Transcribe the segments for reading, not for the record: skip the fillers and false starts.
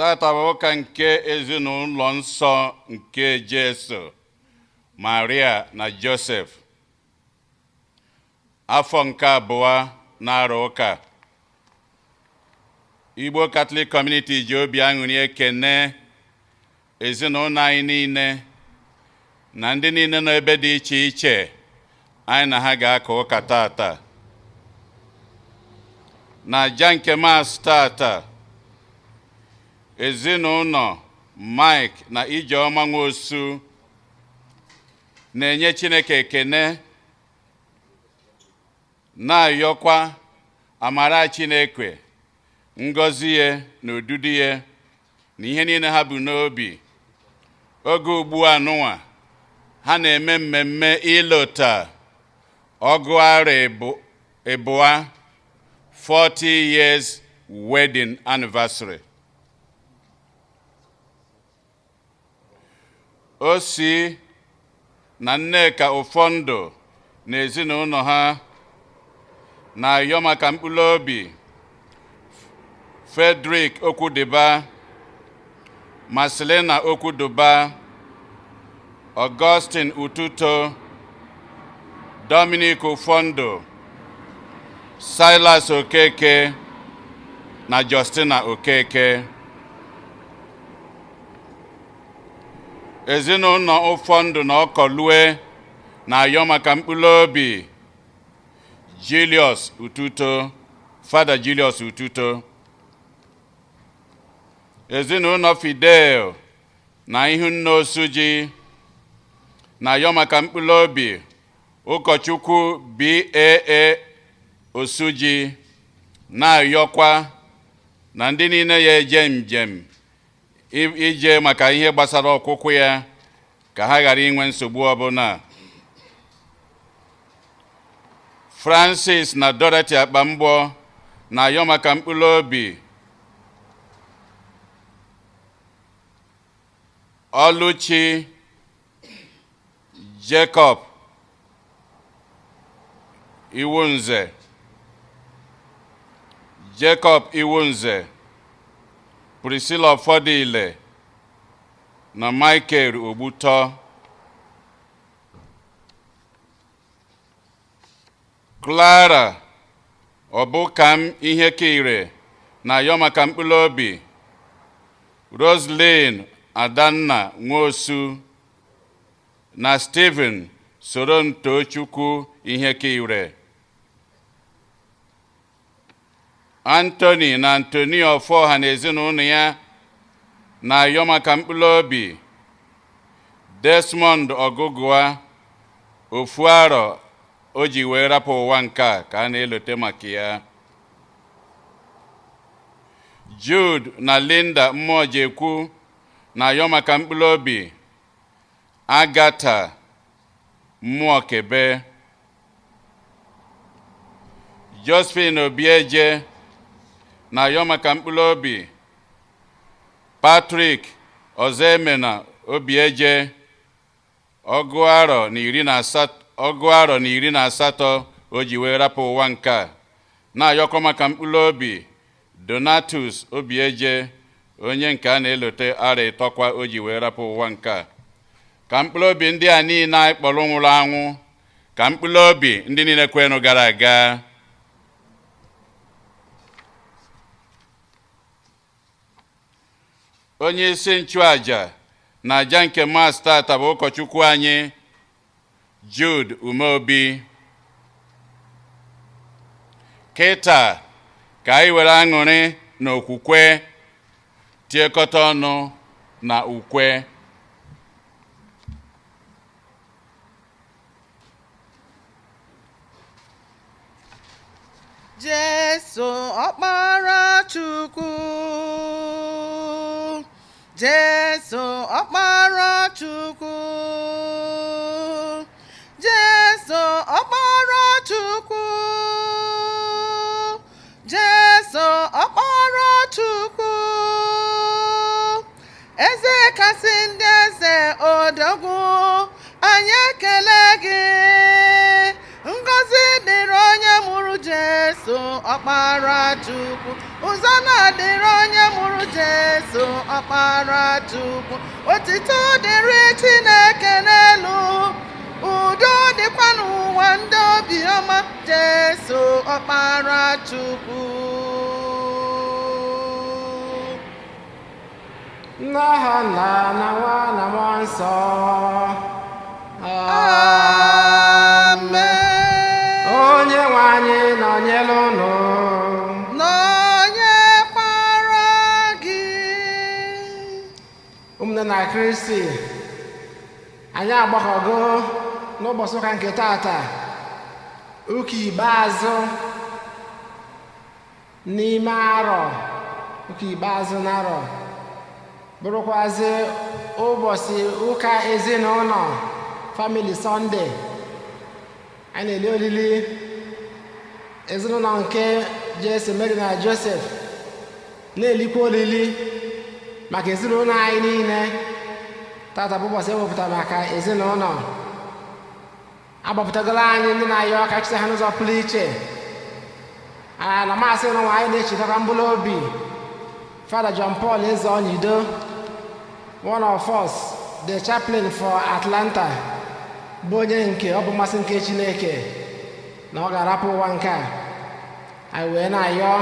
Tata bụ ụka nke ezinụlọ nsọ nke Jesu, Maria na Joseph. Afọ nke abụọ na-arụ ụka. Igbo Catholic Community ji obi aṅụrị ekene ezinụlọ anyị niile na ndị niile nọ ebe dị iche iche anyị na ha ga-aka ụka tata. Na aja nke Maasị tata, ezinụlọ Mike na Ijeọma Nwosu na-enye Chineke ekene, na-ayọkwa amara Chineke, ngọzi ya na odudu ya na ihe niile ha bụ n'obi. Oge ugbu a nụnwa ha na-eme mmemme ịlọta ọgụ arọ abụọ 40 years wedding anniversary. O si na Nneka Ụfọndụ na ezinụlọ ha na-ayọ maka mkpụrụ obi Frederick Okwudiba, Marcelina Okwuduba, Augustine Ututo, Dominic Ụfọndụ, Silas Okeke na Justina Okeke. Ezinụlọ Ụfọndụ na Ọkọlue na-ayọ maka mkpụrụ obi Julius Ututo, Father Julius Ututo. Ezinụlọ Fidel na Ihunna Osuji na-ayọ maka mkpụrụ obi ụkọchukwu B.A.A. Osuji, na-ayọkwa na ndị niile ya eje njem ije maka ihe gbasara ọkwụkwụ ya ka ha ghara inwe nsogbu ọbụla. Francis na Dorothy Akpamgbọ na-ayọ maka mkpụrụ obi Ọlụchi Jacob Iwunze, Jacob Iwunze, Priscilla Fọdile na Michael Ogbutọ. Clara Ọbụkam Ihekire na-ayọ maka mkpụrụ obi Roslyn Adanna Nwosu na Stephen Sorontochukwu Ihekire. Anthony na Anthony Ọfọha na ezinụlọ ya na-ayọ maka mkpụrụ obi Desmond Ọgụgụa, ofu arọ o ji wee rapụ ụwa nke a ka a na-elote maka ya. Jude na Linda Mmụọjekwu na-ayọ maka mkpụrụ obi Agatha Mmụọkebe. Josephine Obieje na-ayọ maka mkpụrụ obi Patrick Ozemena Obieje, ọgụ arọ na iri na asatọ o ji wee rapụ ụwa nke a. Na-ayọkwa maka mkpụrụ obi Donatus Obieje, onye nke a na-elote arọ ịtọkwa o ji wee rapụ ụwa nke a. Ka mkpụrụ obi ndị a niile anyị kpọrọ nwụrụ anwụ, ka mkpụrụ obi ndị niile kwenụ gara aga. Onye isi nchụaja na aja nke Maasị tata bụ ụkọchukwu anyị Jude Umeobi. Kịta ka anyị were aṅụrị na okwukwe tiekọta ọnụ na ukwe. Jesu Ọkpara Chukwu, Jesu Ọkpara Chukwu, Jesu Ọkpara Chukwu, Jesu Ọkpara Chukwu, Eze kasị ndị eze odogwu, anyị ekele gị. Ngọzi dịrị onye mụrụ Jesu Ọkpara Chukwu. ụzọ na-adịrị onye mụrụ Jesu ọkpara Chukwu. Otito dịrị Chineke n'elu, udo dịkwa n'ụwa ndị obiọma Jesu ọkpara Chukwu. N'aha Nna na Nwa na Mmụọ Nsọ. Amen. Onye nwe anyị nọnyere unu. Nọnyekwara gị. Ụmụnne na Kristi, anyị agbakọgo n'ụbọchị ụka nke tata, ụka ikpeazụ n'ime arọ, ụka ikpeazụ n'arọ, bụrụkwazị ụbọchị ụka ezinụlọ, Family Sunday. Anyị na-eli olili ezinụlọ nke Jesu, Mary na Joseph, na-elikwa olili maka ezinụlọ anyị niile. Tata bụ ụbọchị ewepụtara maka ezinụlọ. Agbapụtagoro anyị ndị na-ayọ ọka chite ha n'ụzọ pụrụ iche. Na masị nwa anyị na-echetakwa mkpụrụ obi Father John Paul Eze-Onyido, one of us, the chaplain for Atlanta, bụ onye nke ọ bụ mmasị nke Chineke na ọ ga-arapụ ụwa nke a. Anyị wee na-ayọ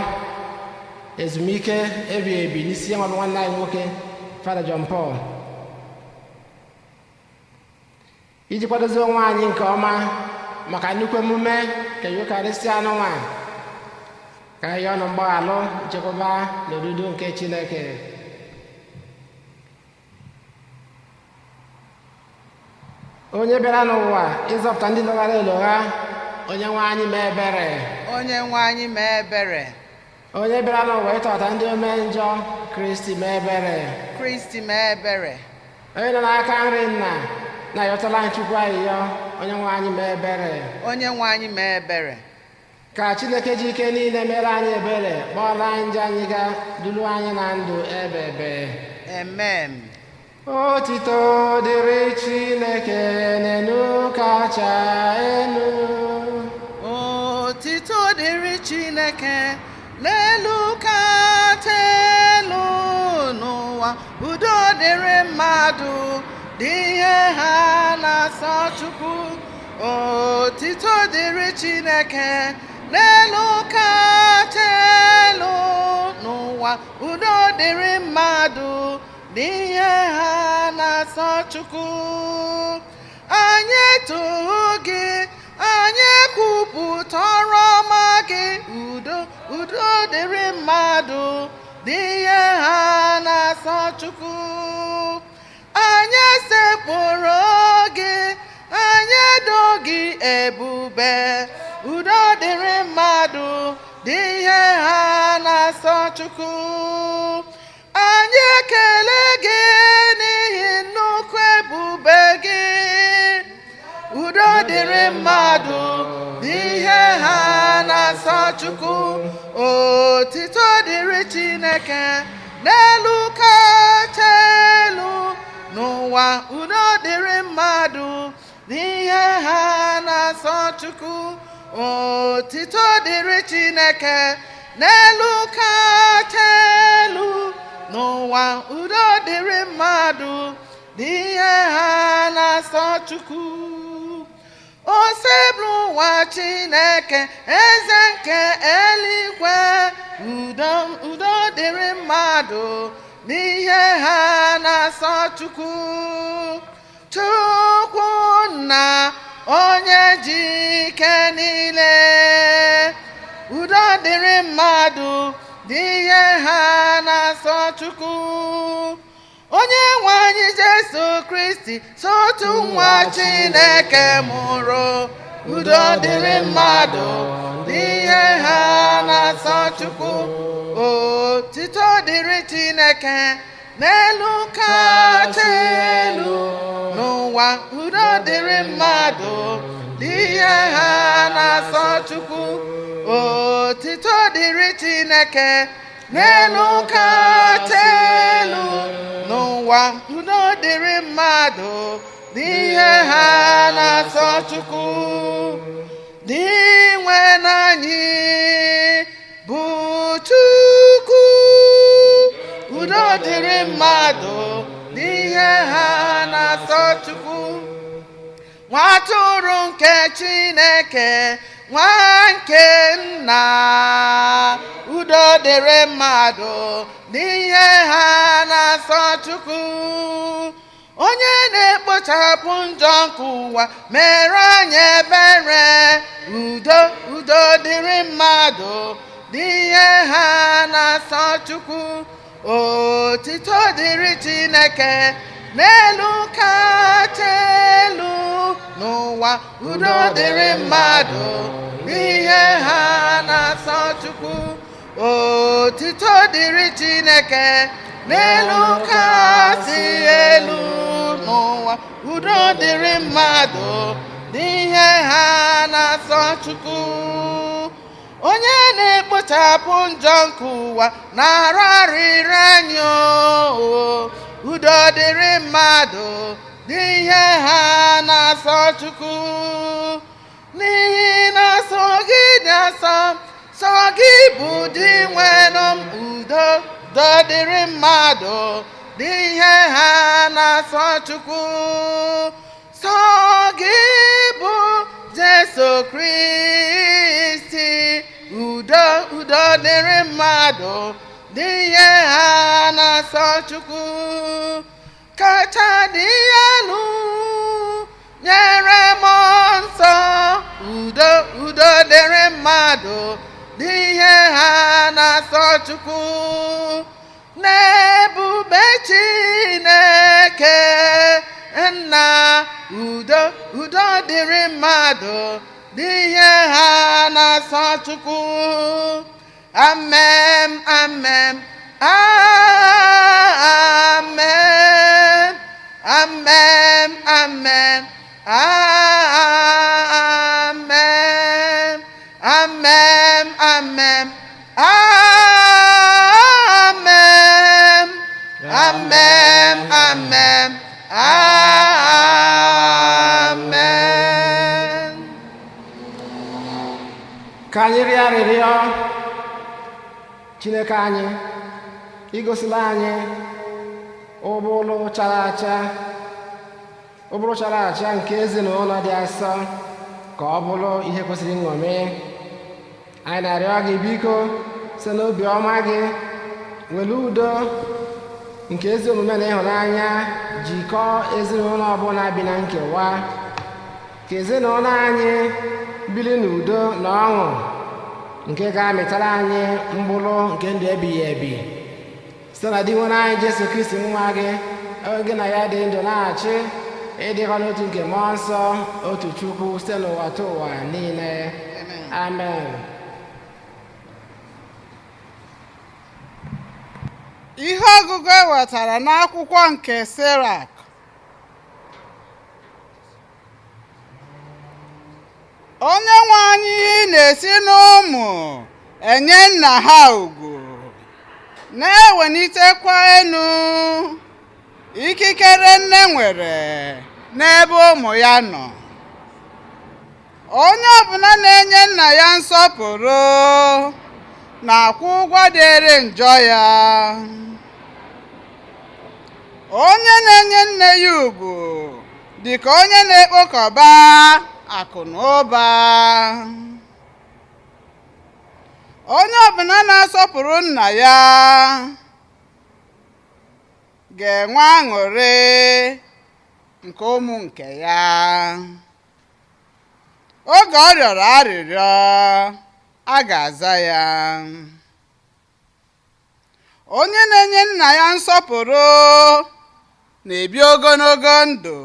ezumike ebighị ebi n'isi ya nwa nwanne anyị nwoke Father John Paul, iji kwadozi onwe anyị nke ọma maka nnukwu emume nke Yukarịstịa n'ụwa, ka anyị ọnụ mgbaghalụ, nchekwaba na odudu nke Chineke. Onye bịara n'ụwa ịzọpụta ndị lọghara elogha, onye nwe anyị mee ebere. Onye nwe anyị mee ebere. Onye bịara n'ụwa ịtọta ndị ome njọ, Kristi mee ebere. Kristi mee ebere. Onye nọ n'aka nri Nna na-ayọtala anyị Chukwu ayịyọ, onye nwe anyị mee ebere. Onye nwe anyị mee ebere. Ka Chineke ji ike niile mere anyị ebere, kpọọrọ anyị njọ anyị ga, duru anyị na ndụ ebebe. Amen. Otito dịrị Chineke n'enu kacha enu. Otito dịrị Chineke n'elu kacha elu, n'ụwa udo dịrị mmadụ dị ihe ha na-asọ Chukwu. Otito dịrị Chineke n'elu kacha elu, n'ụwa udo dịrị mmadụ dị ihe ha na-asọ Chukwu. Anyị too gị, anyị kwupụta ọrụ ọma gị, udo dịrị mmadụ dị ihe ha na-asọ Chukwu. Anyị sekpụrụ gị, anyị do gị ebube, udo dịrị mmadụ dị ihe ha na-asọ Chukwu. Anyị ekele gị n'ihi nnukwu ebube gị, udo dịrị mmadụ dị ihe ha na-asọ Chukwu. Otito dịrị Chineke n'elu kacha elu, n'ụwa udo dịrị mmadụ dị ihe ha na-asọ Chukwu. Otito dịrị Chineke n'elu kacha elu, n'ụwa udo dịrị mmadụ dị ihe ha na-asọ Chukwu. O sebụrụ ụwa Chineke, eze nke eluigwe, udo dịrị mmadụ n'ihe ha na-asọ Chukwu. Chukwu Nna onye ji ike niile, udo dịrị mmadụ dị ihe ha na-asọ Chukwu. Onye nwe anyị Jesu Kristi, sotu nwa Chineke mụrụ, udo dịrị mmadụ dị ihe ha na-asọ Chukwu. Otito dịrị Chineke n'elu kacha elu, n'ụwa udo dịrị mmadụ dị ihe ha na-asọ Chukwu. Otito dịrị Chineke n'elu kacha elu, n'ụwa udo dịrị mmadụ dị ihe ha na-asọ Chukwu. Dị nwe n'anyị bụ Chukwu. udo dịrị mmadụ n'ihe ha na-asọ Chukwu. Nwa atụrụ nke Chineke, nwa nke nna, udo dịrị mmadụ n'ihe ha na-asọ Chukwu. Onye na-ekpochapụ njọ nke ụwa mere anyị ebere, udo dịrị mmadụ n'ihe ha na-asọ Chukwu. Otito dịrị Chineke n'elu kacha elu n'ụwa, udo dịrị mmadụ n'ihe ha na-asọ Chukwu. Otito dịrị Chineke n'elu kasị elu n'ụwa, udo dịrị mmadụ n'ihe ha na-asọ Chukwu. Onye na-ekpochapụ njọ nke ụwa na-arụ arịrị anyị, udo dịrị mmadụ n'ihe ha na-asọ Chukwu. N'ihi na sọ gị dị asọ, sọ gị bụ dị nwenụ m, udo dịrị mmadụ n'ihe ha na-asọ Chukwu. Sọ gị bụ Jesu Kristi, udo dịrị mmadụ n'ihe ha na-asọ Chukwu. Kacha dị elu nyere m nsọ, udo dịrị mmadụ n'ihe ha na-asọ Chukwu. N'ebube Chineke nna, udo dịrị mmadụ n'ihe ha na-asọ Chukwu. Amen, amen, amen, amen, amen, amen, amen, amen, amen, amen, amen, amen. Ka anyị rịọ arịrịọ Chineke anyị igosila anyị ụbụrụ chara acha nke ezinụlọ dị asọ ka ọ bụrụ ihe kwesịrị nṅomi. Anyị na-arịọ gị biko site n'obi ọma gị were udo nke ezi omume na ịhụnanya jikọọ ezinụlọ ọbụla bi na nkewa, ka ezinụlọ anyị biri n'udo na ọṅụ nke ga-amịtara anyị mkpụrụ nke ndụ ebighị ebi site na di nwere anyị Jesu Kristi nwa gị, oge na ya dị ndụ na-achị ịdịkọ n'otu nke mmụọ nsọ, otu Chukwu site n'ụwa ta ụwa niile. Amen. Ihe ọgụgụ ewetara n'akwụkwọ nke Sirach. Onye nwe anyị na-esi n'ụmụ enye nna ha ugwu, na-ewelitekwa enu ikikere nne nwere n'ebe ụmụ ya nọ. Onye ọbụla na-enye nna ya nsọpụrụ na-akwụ ụgwọ dịrị njọ ya. Onye na-enye nne ya ugwu dị ka onye na-ekpokọba akụ na ụba. Onye ọbụla na-asọpụrụ nna ya ga-enwe aṅụrị nke ụmụ nke ya. Oge ọ rịọrọ arịrịọ, a ga-aza ya. Onye na-enye nna ya nsọpụrụ na-ebi ogologo ndụ.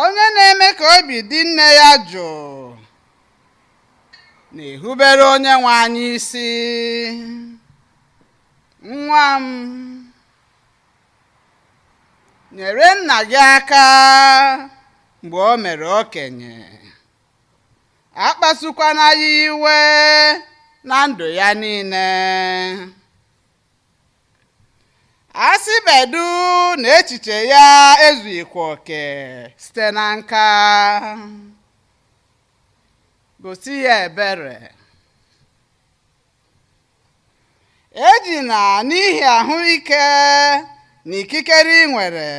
Onye na-eme ka obi dị nne ya jụụ na-ehubere onye nwe anyị isi. Nwa m, nyere nna gị aka mgbe o mere okenye. Akpasukwana ya iwe na ndụ ya niile. Asịbedu na echiche ya ezughịkwa oke site na nka. Gosi ya ebere. ejina n'ihi ahụike na ikikere ị nwere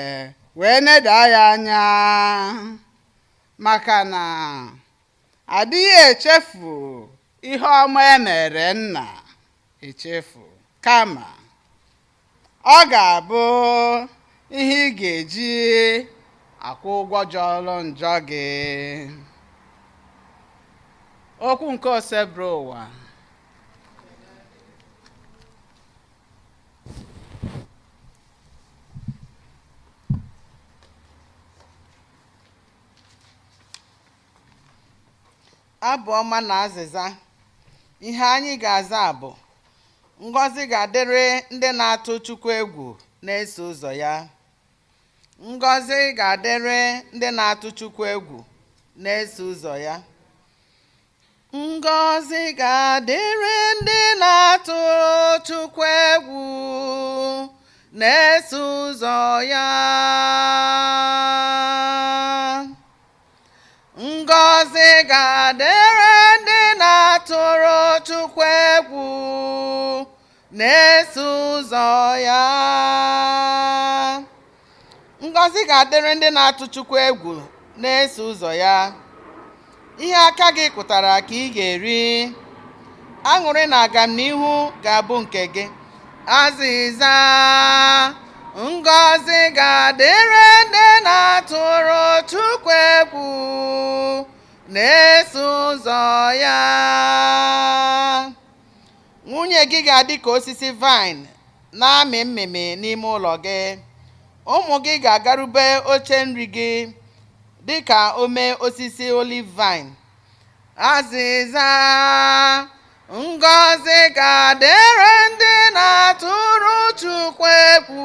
wee neda ya anya, maka na adịghị echefu ihe ọma emere nna echefu, kama ọ ga-abụ ihe ị ga-eji akwụ ụgwọ jọrọ njọ gị. Okwu nke osebere ụwa. Abụ ọma na azịza. Ihe anyị ga-aza bụ: ngọzi ga-adịrị ndị na-atụ Chukwu egwu na-eso ụzọ ya. Ngọzi ga-adịrị ndị na-atụ Chukwu egwu na-eso ụzọ ya. Ngọzi ga-adịrị ndị na-atụ Chukwu egwu na-eso ụzọ ya. Ngọzi ga-adịrị ndị na-atụrụ Chukwu egwu na-eso ụzọ ya. Ngọzi ga-adịrị ndị na-atụ Chukwu egwu na-eso ụzọ ya. Ihe aka gị kụtara ka ị ga-eri. Aṅụrị na agamnihu ga-abụ nke gị. Azịza: ngọzi ga-adịrị ndị na-atụrụ Chukwu egwu na-eso ụzọ ya. Nwunye gị ga-adị ka osisi vine na-amị mmịmị n'ime ụlọ gị. Ụmụ gị ga-agarube oche nri gị dị ka ome osisi olive vine. Azịza: ngọzi ga-adịrị ndị na-atụrụ Chukwu egwu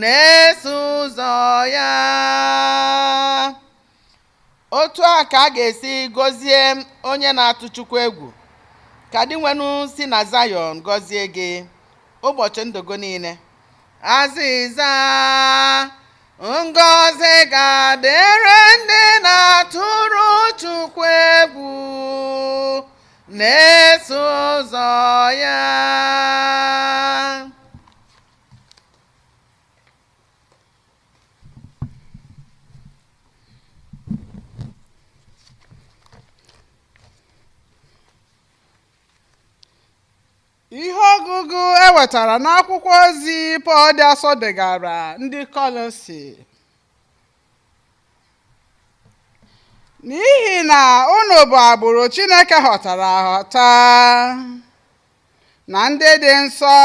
na-eso ụzọ ya. Otu a ka a ga-esi gọzie onye na-atụ Chukwu egwu. Ka dị nwenu si na Zayọn gọzie gị ụbọchị ndụ gị niile. Azịza: ngọzi ga-adịrị ndị na-atụrụ Chukwu egwu na-eso ụzọ ya. Ihe ọgụgụ ewetara n'akwụkwọ ozi Pọl dị Asọ degara ndị Kọlọsi. N'ihi na unu bụ agbụrụ Chineke họtara ahọta, na ndị dị nsọ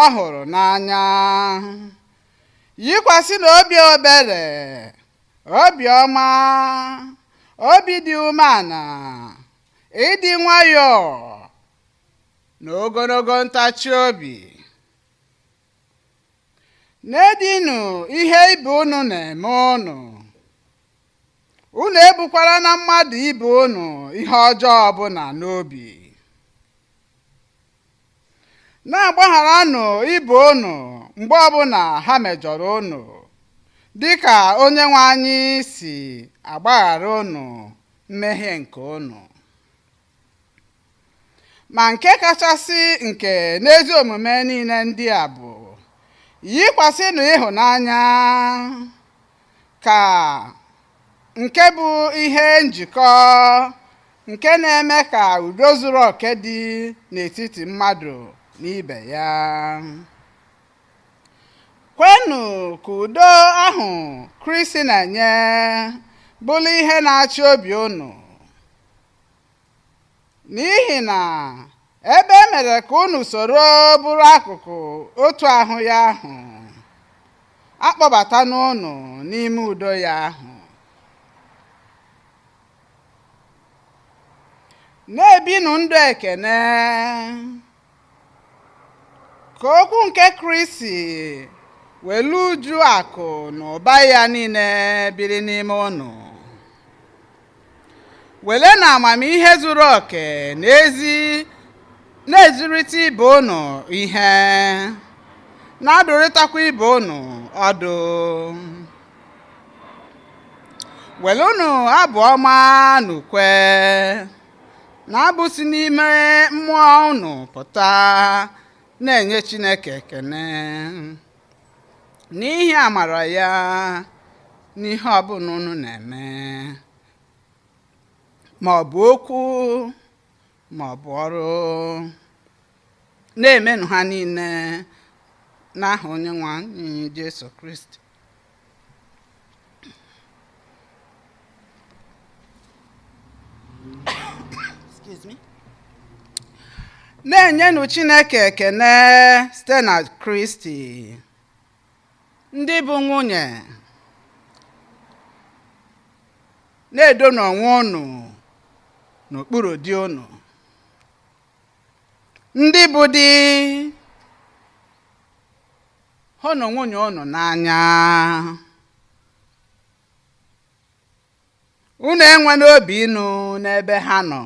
ọ hụrụ n'anya, yikwasị na obi ebere, obiọma, obi dị umeala, ịdị nwayọọ na ogologo ntachi obi. Na-edinu ihe ibe unu na-eme unu. Unu ebukwara na mmadụ ibe unu ihe ọjọọ ọbụla n'obi. Na-agbagharanụ ibe unu mgbe ọbụla ha mejọrọ unu, dịka Onyenwe anyị si agbaghara unu mmehie nke unu. Ma nke kachasị nke n'ezi omume niile ndị a bụ: yikwasịnụ ịhụnanya, ka nke bụ ihe njikọ nke na-eme ka udo zuru oke dị n'etiti mmadụ na ibe ya. Kwenụ ka udo ahụ Kristi na-enye bụrụ ihe na-achị obi unu. N'ihi na ebe e mere ka unu soro bụrụ akụkụ otu ahụ ya ahụ, akpọbata n'unu n'ime udo ya ahụ. Na-ebinụ ndụ ekene, ka okwu nke Kristi welu uju akụ na ụba ya niile biri n'ime unu. Wele na amamihe zuru oke na-ezurịta ibe unu ihe, na-adụrịtakwa ibe unu ọdụ. Welụnụ abụ ọma n'ukwe, na abụ si n'ime mmụọ unu pụta na-enye Chineke ekene n'ihi amara ya n'ihe ọbụla unu na-eme, ma ọ bụ okwu ma ọ bụ ọrụ, na-emenụ ha niile n'aha Onyenwe anyị Jesu Kristi. Na-enyenụ Chineke ekene site na Kristi. Ndị bụ nwunye, na-edo n'onwe unu n'okpuru di unu. Ndị bụ di, hụnụ nwunye unu n'anya. Unu enwe n'obi inu n'ebe ha nọ.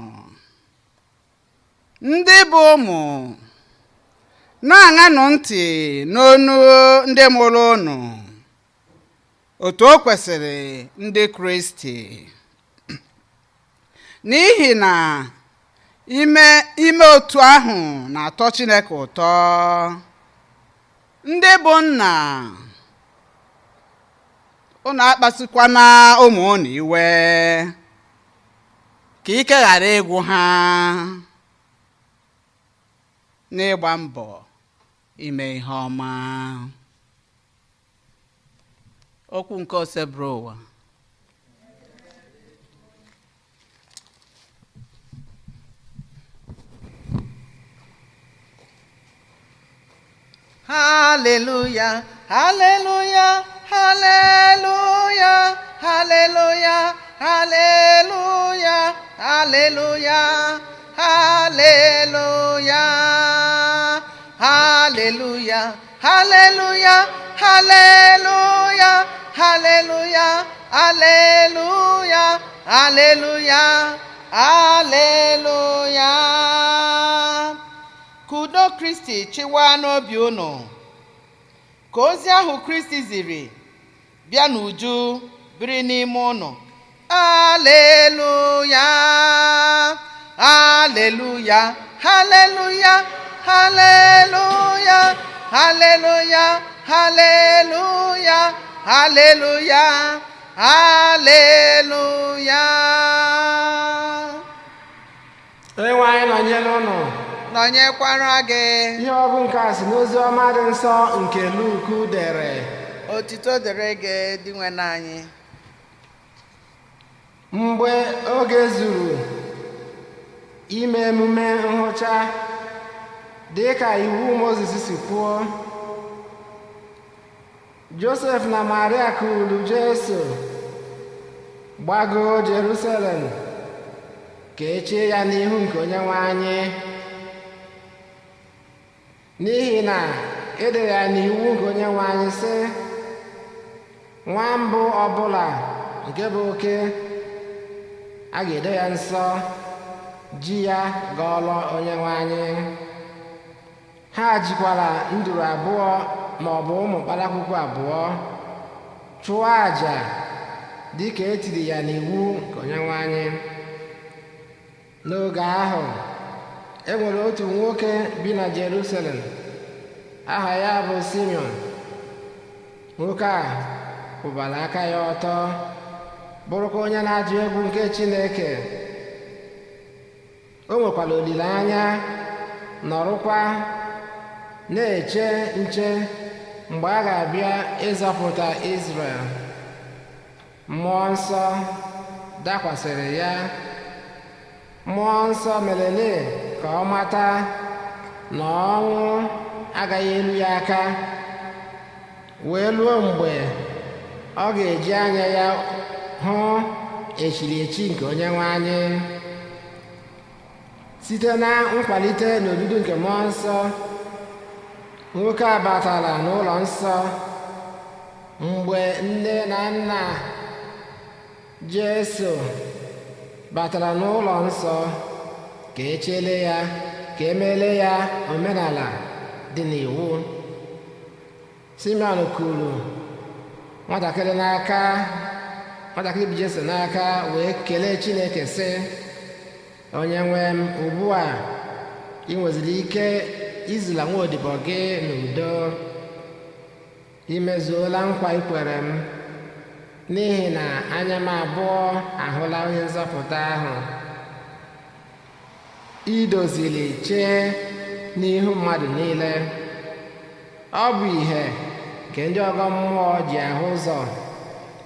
Ndị bụ ụmụ, na-aṅanụ ntị n'onu ndị mụrụ unu otu o kwesịrị ndị Kristi, n'ihi na ime otu ahụ na-atọ Chineke ụtọ. Ndị bụ nna, unu akpasukwana ụmụ unu iwe ka ike ghara ịgwụ ha n'ịgba mbọ ime ihe ọma. Okwu nke oseburu ụwa. Hallelujah, hallelujah, hallelujah, hallelujah, hallelujah, hallelujah, hallelujah, hallelujah, hallelujah, hallelujah, hallelujah, hallelujah, hallelujah, hallelujah. Kudo Kristi chịwa n'obi unu, ka ozi ahụ Kristi ziri bịa n'uju biri n'ime unu. Haleluya, haleluya, haleluya, haleluya, haleluya, haleluya, haleluya, haleluya. Onyenwe anyị nọnyere unu. Nọnyekwara gị. Ihe ọ bụ nke a si n'ozi ọma dị nsọ nke Luku dere. Otito dịrị gị dị nwe n'anyị. Mgbe oge zuru ime emume nhụcha dị ka iwu Mozis si kwuo, Josef na Maria kuuru Jesu gbagoo Jerusalem ka echie ya n'ihu nke Onyenwe anyị, n'ihi na ede ya n'iwu nke Onyenwe anyị sị, nwa mbụ ọbụla nke bụ oke a ga-edo ya nsọ, ji ya gọọlọ Onyenwe anyị. Ha jikwara nduru abụọ ma ọ bụ ụmụ kpalakwukwu abụọ chụọ àjà dị ka e tiri ya n'iwu nke Onyenwe anyị. N'oge ahụ, e nwere otu nwoke bi na Jerusalem, aha ya bụ Simeon. Nwoke a kwụbara aka ya ọtọ, bụrụkwa onye na-atụ egwu nke Chineke. O nwekwara olileanya, nọrụkwa na-eche nche mgbe a ga-abịa ịzọpụta Izrel. Mmụọ nsọ dakwasịrị ya. Mmụọ nsọ melele ka ọ mata na ọnwụ agaghị elu ya aka, wee luo mgbe ọ ga-eji anya ya hụ echiri echi nke Onyenwe anyị. Site na nkwalite n'odudu nke mmụọ nsọ, nwoke a batara n'ụlọ nsọ. Mgbe nne na nna Jesu batara n'ụlọ nsọ ka echele ya, ka emele ya omenala dị n'iwu, Simeon kuru nwatakịrị bụ Jesu n'aka, wee kelee Chineke sị, onye nwe m ugbu a ị nweziri ike izila nwaodibo gị n'udo. Imezuola nkwa ikwere m, n'ihi na anya m abụọ ahụla onye nzọpụta ahụ idozili chee n'ihu mmadụ niile. Ọ bụ ihe nke ndị ọgọ mmụọ ji ahụ ụzọ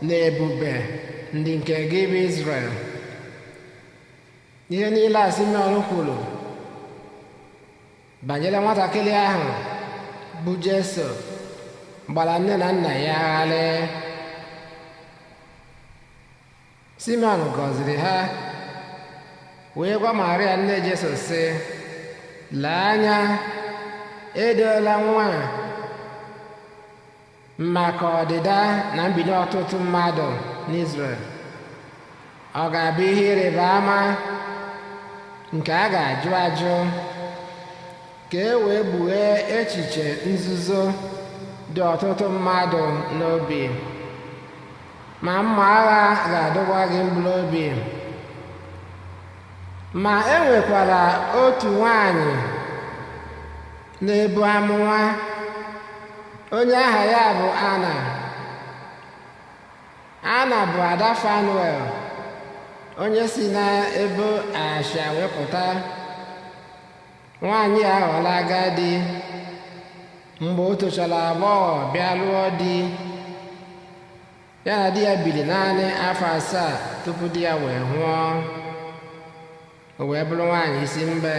na ebube ndị nke gị bụ Izrel. Ihe niile a Simeon kwuru banyere nwatakịrị ahụ bụ Jesu gbara nne na nna ya gharị. Simeon gọziri ha wee gwa Maria nne Jesu sị, lee anya, edoola nwa maka ọdịda na mbido ọtụtụ mmadụ n'Izrel. Ọ ga-abụ ihe ịrịba ama nke a ga-ajụ ajụ, ka e wee kpughee echiche nzuzo dị ọtụtụ mmadụ n'obi. Ma mma agha ga-adọgba gị mkpụrụobi. Ma e nwekwara otu nwanyị na-ebu amụma, onye aha ya bụ Ana bụ ada Fanuel, onye si n'ebo Asha wepụta. Nwaanyị a ghọọla agadi mgbe o tochara agbọghọ bịa lụọ di. Ya na di ya biri naanị afọ 7 tupu di ya wee nwụọ. O wee bụrụ nwaanyị isi mbe.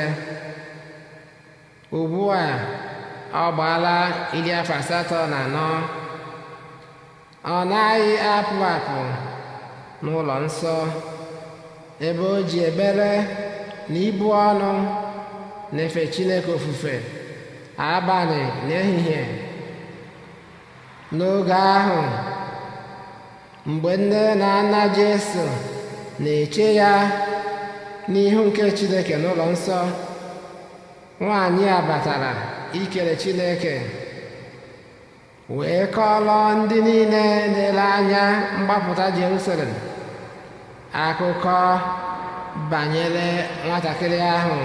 Ugbu a ọ gbaala 84. Ọ naghị apụ n'ụlọ nsọ, ebe o ji ebere na ibu ọnụ na-efe Chineke ofufe abalị na ehihie. N'oge ahụ, mgbe nne na nna Jesu na-eche ya n'ihu nke Chineke n'ụlọ nsọ, nwaanyị a batara ikele Chineke wee kọọrọ ndị niile na-ele anya mgbapụta Jerusalem akụkọ banyere nwatakịrị ahụ.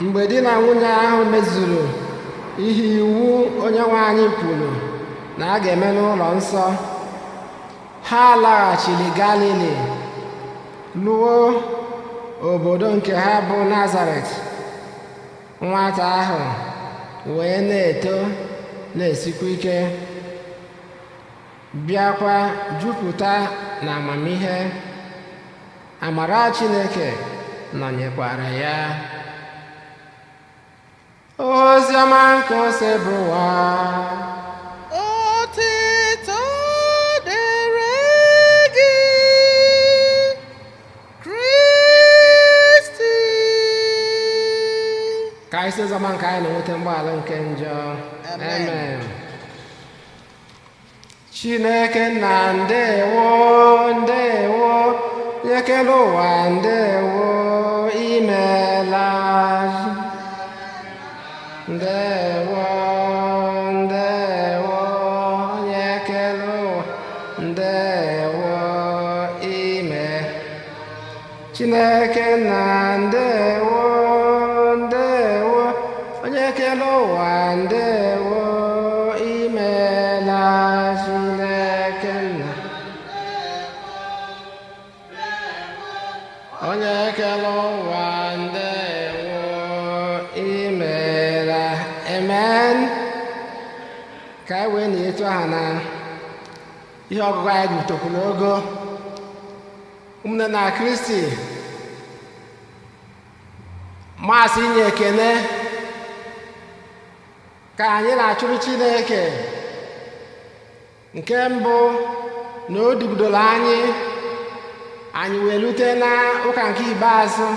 Mgbe di na nwunye ahụ mezuru ihe iwu Onyenwe anyị kwuru na a ga-eme n'ụlọ nsọ, ha laghachiri Galili luo obodo nke ha bụ Nazaret. Nwata ahụ wee na-eto na-esikwa ike, bịakwa jupụta na amamihe. Amara Chineke nọnyekwara ya. Ozi ọma nke ose bụ ụwa. Otito dịrị gị, Kristi. Ka anyị si ozi ọma nke anyị na-enweta mgbaghara nke njọ. Amen. Chineke nna ndewo, ndewo, ekele ụwa ndewo, imeela. Ndewo, ndewo, ekele ụwa ndewo, ime. Chineke nna ndewo, ndewo, onye ekele ụwa ndewo, imeela. Chineke nna onye ekele ụwa ndewo, imeela. Amen. Ka anyị wee na-etu aha na ihe ọgụgụ anyị gbutokwuru ogo. Ụmụnne na Kristi, masị inye ekele ka anyị na-achụrụ Chineke. Nke mbụ na o dugidoro anyị wee rute na ụka nke ikpeazụ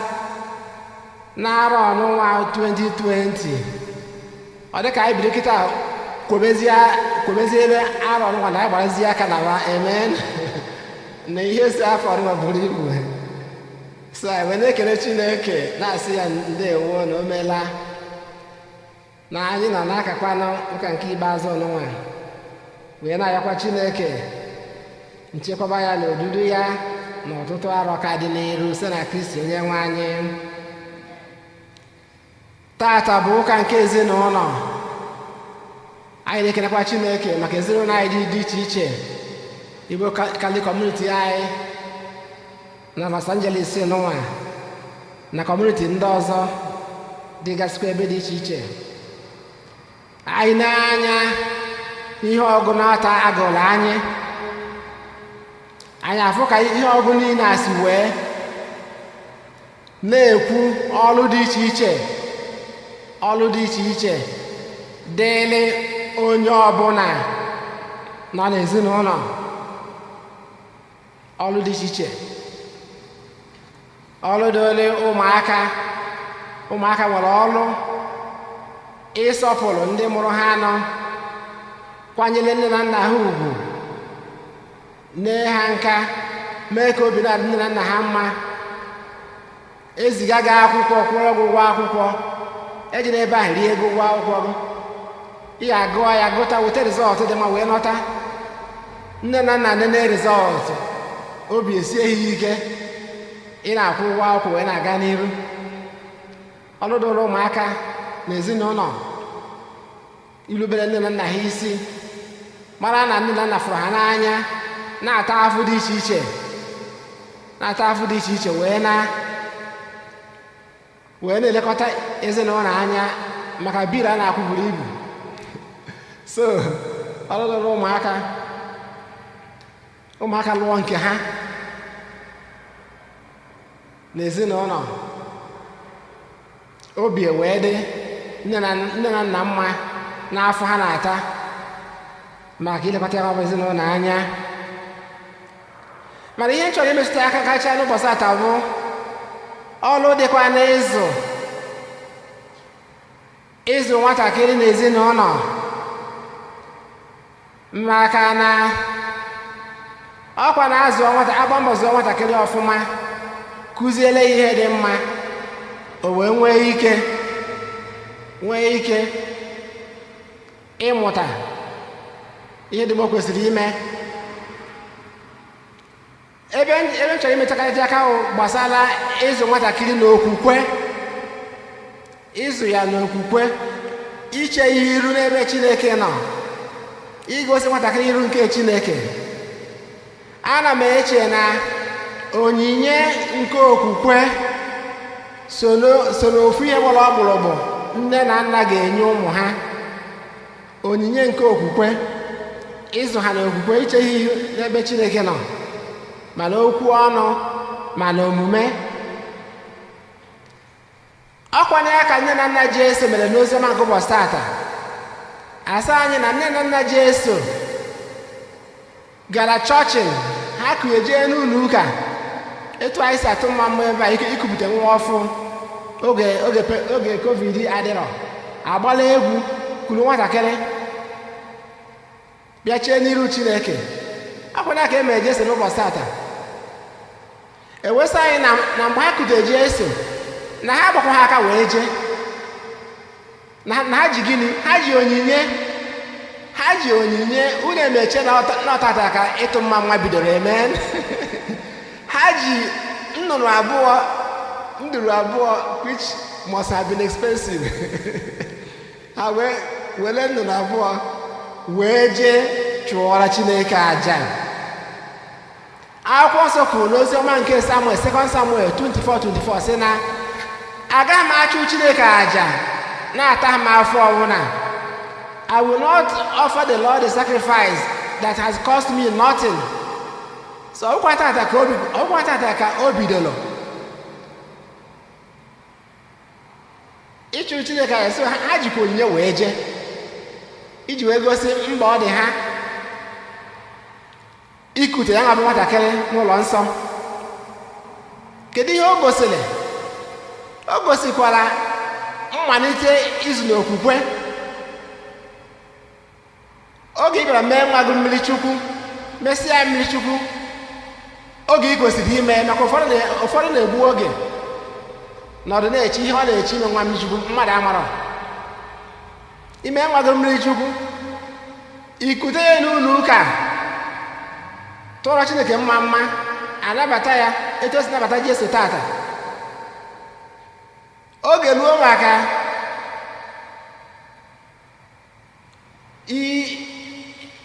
n'arọ ọnụnwa 2020. Ọ dị ka anyị biri kịta kwebeziere arọ ọnụnwa na anyị gbarazie aka na wa. Amen. Na ihe si afọ ọnụnwa buru ibu. So anyị wee na-ekele Chineke na-asị ya ndewo na o meela na anyị nọ n'akakwanụ ụka nke ikpeazụ ọnụnwa, wee na-ayakwa Chineke nchekwaba ya na odudu ya n'ọtụtụ arọ ka dị n'iru site na Kristi onye nwe anyị. Tata bụ ụka nke ezinụlọ. Anyị na-ekelekwa Chineke maka ezinụlọ anyị dị iche iche, Igbo Catholic Community anyị na Los Angeles n'ụwa na kọmuniti ndị ọzọ dịgasịkwa ebe dị iche iche. Anyị na-anya ihe ọgụ na-ata agụrụ anyị afụ ka ihe ọgụ niile asị wee na-ekwu ọlụ dị iche iche dịrị onye ọbụla nọ n'ezinụlọ. Ọlụ dị iche iche, ọlụ dịrị ụmụaka nwere ọlụ ịsọpụrụ ndị mụrụ ha anọ, kwanyere nne na nna ha ugwu, nee ha nka, mee ka obi na-adị nne na nna ha mma, eziga gị akwụkwọ, kwụrụ ụgwọ akwụkwọ, eji n'ebe ahụ rie ego ụgwọ akwụkwọ gị, ị ga-agụọ ya gụta, weta rizọtụ dị mma wee nọta. Nne na nna nene rizọtụ, obi esie ha ike, ị na-akwụ ụgwọ akwụkwọ wee na-aga n'iru. Ọlụ dịrị ụmụaka na ezinụlọ irubere nne na nna ha isi, mara na nne na nna fụrụ ha n'anya, na-ata afụ dị iche iche wee na-elekọta ezinụlọ anya maka biil a na-akwụ buru ibu. So ọlụ dịrị ụmụaka lụọ nke ha n'ezinụlọ, obi wee dị nne na nna mma n'afọ ha na-ata maka ilekọta ya bụ ezinụlọ anya. Mana ihe m chọrọ imetụta aka kacha n'ụbọchị ata bụ ọlụ dịkwa n'ịzụ nwatakịrị n'ezinụlọ, maka na ọkwa na-azụ agba mbọ zụọ nwatakịrị ọfụma, kụziele ihe dị mma, o wee nwee ike ịmụta ihe dị mma o kwesịrị ime. Ebe m chọrọ imechakarịta aka gbasara ịzụ nwatakịrị n'okwukwe, ịzụ ya n'okwukwe, iche ihe iru n'ebe Chineke nọ, igosi nwatakịrị iru nke Chineke. Ana m eche na onyinye nke okwukwe so n'ofu ihe gbara ọgbụrụgbụ nne na nna ga-enye ụmụ ha. Onyinye nke okwukwe, ịzụ ha n'okwukwe, iche ihe iru n'ebe Chineke nọ, ma n'okwu ọnụ ma n'omume. Ọkwanye ya ka nne na nna Jesu mere n'oziọma nke ụbọchị tata. Asa anyị na nne na nna Jesu gara chọọchị, ha kụnye jee n'ụlọ ụka, etu anyị si atụ mma ebe a ikupụta nwa ọfụ oge covid adịrọ, agbala egwu, kuru nwatakịrị bịa chee n'iru Chineke. Akwanye ka emere Jesu n'ụbọchị tata. Ewesa anyị na mgbe ha kụde Jesu, na ha agbakwa ha aka wee jee, na ha ji gịnị? Ha ji onyinye. Unu emeche na ọtata ka ịtụ mma nwa bidoro eme. Ha ji nduru abụọ, which must have been expensive. Ha were nduru abụọ wee jee chụọra Chineke aja. Akwụkwọ nsọ kwuru n'oziọma nke Samuel, 2 Samuel 24:24 sị na agaghị m achụ Chineke aja na-ata m afọ ọbụla. I will not offer the Lord a sacrifice that has cost me nothing. So ọkwa tata ka o bidoro ịchụ Chineke aja. So ha jikwa onyinye wee jee iji wee gosi mba ọ dị ha ikute ya bụ nwatakịrị n'ụlọ nsọ. Kedu ihe o gosiri? O gosikwara mmalite izu n'okwukwe. Oge ị bịara mee nwa gị mmiri Chukwu, mesịa mmiri Chukwu, oge ị gosiri ime, maka ụfọdụ na-egbu oge nọdụ na-echi ihe ọ na-echi ime nwa mmiri Chukwu, mmadụ amarọ. Ime nwa gị mmiri Chukwu, ikute ya n'ụlọ ụka, tụọrọ Chineke mma, anabata ya etu o si nabata Jesu tata. Oge ruo maka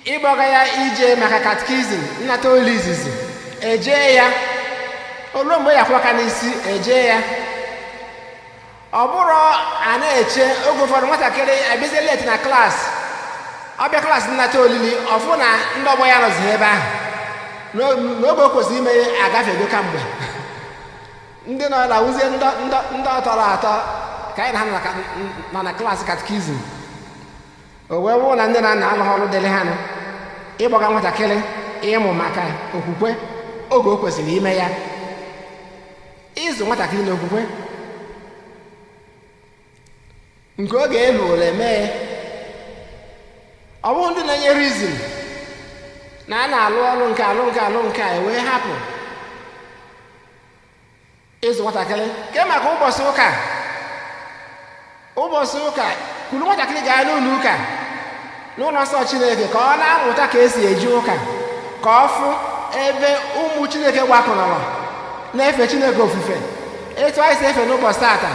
ịgbaga ya ije maka katikizim nnata olu izizi eje ya olu mgbe ya kwụ aka n'isi eje ya. Ọ bụrụ a na-eche oge ụfọdụ nwatakịrị abịazie leti na klaasị, ọbịa klaasị nnata olili ọfụ na ndị ọgbọ ya nọzi ebe ahụ n'oge o kwesịrị ime agafego kamgbe. Ndị nọ na wuzie ndị ọtọrọ atọ ka anyị na ha nọ na klaasị katikizim. O wee bụrụ na ndị na-nna alụghị ọrụ dịrị ha ịgbaga nwatakịrị ịmụ maka okwukwe oge o kwesịrị ime ya, ịzụ nwatakịrị n'okwukwe nke oge elu ole eme. Ọ bụrụ ndị na-enye rizin na a na-alụ ọrụ nke alụ nke a wee hapụ ịzụ nwatakịrị. Ke maka ụbọchị ụka kwuru nwatakịrị gaa n'ụlọ ụka n'ụlọ nsọ Chineke ka ọ na-amụta ka esi eji ụka, ka ọ fụ ebe ụmụ Chineke gbakọrọ na-efe Chineke ofufe etu anyị si efe n'ụbọchị tata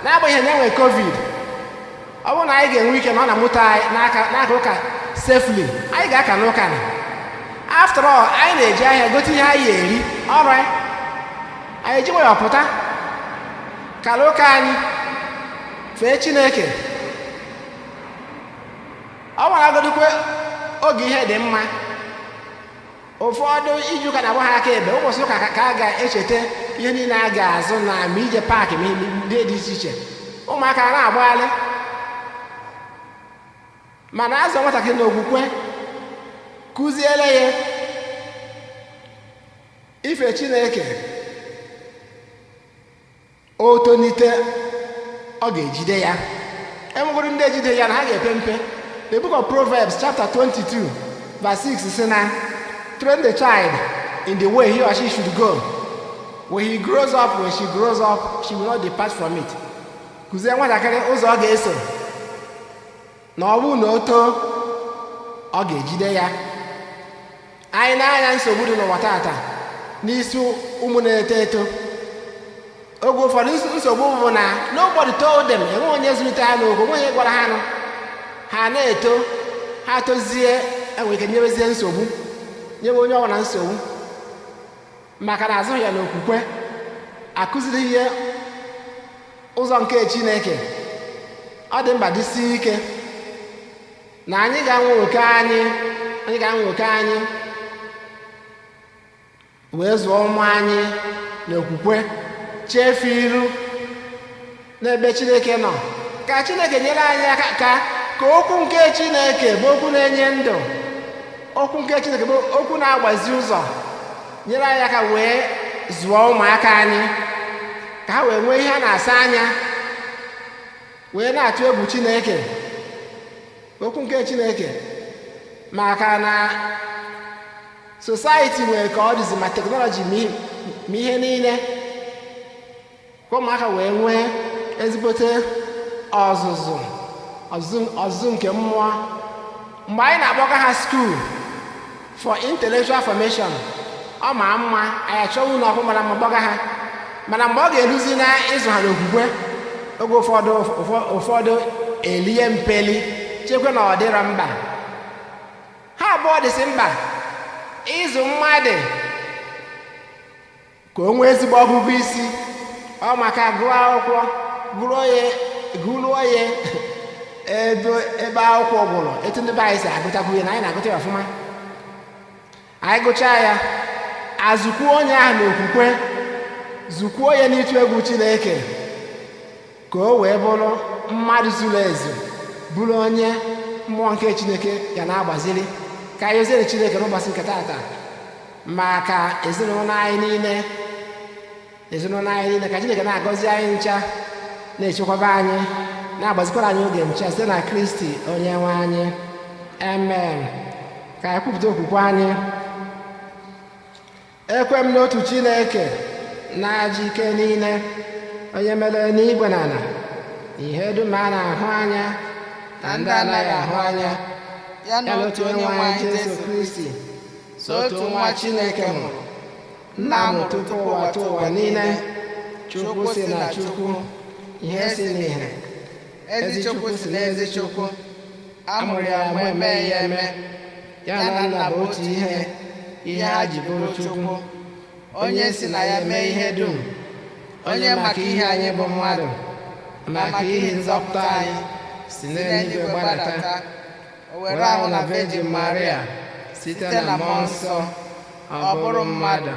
n'agbanyeghị na enwe covid. Ọ bụrụ na anyị ga-enwe ike na ọ na moto anyị n'aka ụka safely, anyị ga-aka n'ụka na after all anyị na-eji ahịa gote ihe anyị eri ọrụ anyị eji nwayọ pụta kara ụka anyị fee Chineke. Ọ gwaragodikwe oge ihe dị mma ụfọdụ iji ụka na-agba ha aka ebe ụbọchị ụka ka a ga-echeta ihe niile a ga-azụ na ma ije paakị ma ihe dị iche iche. Ụmụaka na-agbagharị mana azụ nwatakịrị n'okwukwe, kụziere ya ife Chineke, o tonite ọ ga-ejide ya. Enwegoro ndị ejide ya na ha ga-epe mpe. The book of Proverbs chapter 22 verse 6 sị na train the child in the way he or she should go. When he grows up, when she grows up, she will not depart from it. Kụzie nwatakịrị ụzọ ọ ga-eso na ọ bụrụ na o too ọ ga-ejide ya. Anyị na-anya nsogbu dị n'ụwa tata n'isi ụmụ na-eto eto. Oge ụfọdụ nsogbu bụ na nobody told them, enwe onye zụlite ha n'ogo, onwe onye gwara ha nụ. Ha na-eto, ha tozie enwere ike nyebezie nsogbu, nyebe onye ọbụla nsogbu maka na azụghị ya n'okwukwe, akụziri ihe ụzọ nke Chineke. Ọ dị mkpa dịsi ike na anyị ga-anwe oke anyị wee zụọ ụmụ anyị n'okwukwe, chefu iru n'ebe Chineke nọ, ka Chineke nyere anyị aka ka okwu nke Chineke bụ okwu na-enye ndụ, okwu nke Chineke bụ okwu na-agbazi ụzọ, nyere anyị aka wee zụọ ụmụaka anyị ka ha wee nwee ihe a na-asa anya, wee na-atụ egwu Chineke, okwu nke Chineke. Maka na society nwere ka ọ dịzi ma teknọlọji ma ihe niile, ka ụmụaka wee nwee ezigbote ọzụzụ nke mmụọ. Mgbe anyị na-akpọga ha skuul for intellectual formation, ọ ma mma anyị achọghị ụlọ akwụkwọ mara mma gbaga ha, mana mgbe ọ ga-eruzi na ịzụ ha n'okwukwe, oge ụfọdụ elie mpeli chekwe na ọ dịrọ mba. Ha abụọ dịsị mkpa ịzụ mmadụ ka o nwee ezigbo ọgụgụ isi, ọ maka gụọ akwụkwọ gụruo ya ebe akwụkwọ gwụrụ, etu ndị be anyị si agụtakwu ya na anyị na-agụta ya ọfụma. Anyị gụchaa ya, azụkwuo onye ahụ n'okwukwe, zụkwuo ya n'ịtụ egwu Chineke, ka o wee bụrụ mmadụ zuru ezu, bụrụ onye mmụọ nke Chineke ga na-agbaziri. Ka anyị oziere Chineke n'ụbọchị nke taata maka ezinụlọ anyị niile, ka Chineke na-agọzi anyị ncha, na-echekwaba anyị, na-agbazikwara anyị oge ncha site na Kristi onye nwe anyị. Amen. Ka anyị kwupụta okwukwe anyị. Ekwe m n'otu Chineke na-ajị ike niile, onye mere n'igwe na ala, ihe dum a na-ahụ anya na ndị anaghị ahụ anya, ya na otu onye nwe anyị Jesu Kristi, so otu nwa Chineke mụrụ nna m tupu ụwa tụ ụwa niile, Chukwu si na Chukwu, ihe si n'ihe, ezi Chukwu si n'ezi Chukwu, a mụrụ ya mgbe emee ya eme, ya na nna bụ otu ihe ha ji bụrụ Chukwu, onye si na ya mee ihe dum, onye maka ihe anyị bụ mmadụ, maka ihe nzọpụta anyị si n'eluigwe gbadata, o were ahụ na Virgin Maria site na mmụọ nsọ, ọ bụrụ mmadụ,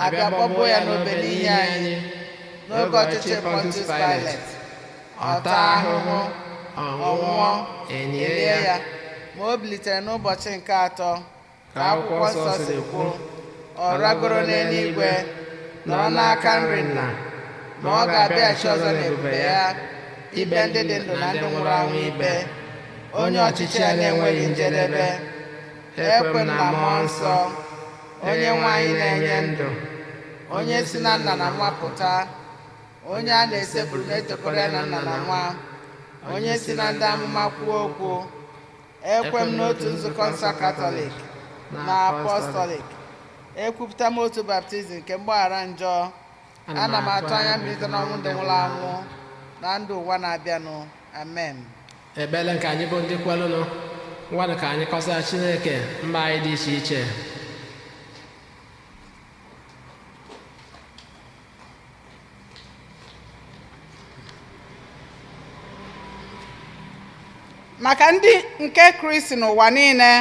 abịa gbọgbuo ya n'obe n'ihe anyị n'oge ọchịchị Pontius Pilate, ọ taa ahụhụ, ọ nwụọ, elie ya, ma o bilitere n'ụbọchị nke atọ ka akwụkwọ nsọ si kwuo, ọ ragoro n'eluigwe, nọrọ n'aka nri Nna, ma ọ ga-abịaghachi ọzọ n'ebube ya ikpe ndị dị ndụ na ndị nwụrụ anwụ ikpe. Onye ọchịchị ya na-enweghị njedebe. Ekwe m na mmụọ nsọ, onye nwe anyị na-enye ndụ, onye si na nna na nwa pụta, onye a na-esepụrụ na-etokọrọ ya na nna na nwa, onye si na ndị amụma kwuo okwu. Ekwe m n'otu nzukọ nsọ Katọlik na apọstọlik. Ekwupụta m otu baptizim nke mgbaghara njọ. Ana m atụ anya mbilite n'ọnwụ ndị nwụrụ anwụ na ndụ ụwa na-abịanụ. Amen. Ekpere nke anyị bụ ndị kwelụnụ, ngwanụ ka anyị kọsara Chineke mba anyị dị iche iche. Maka ndị nke Kristi n'ụwa niile,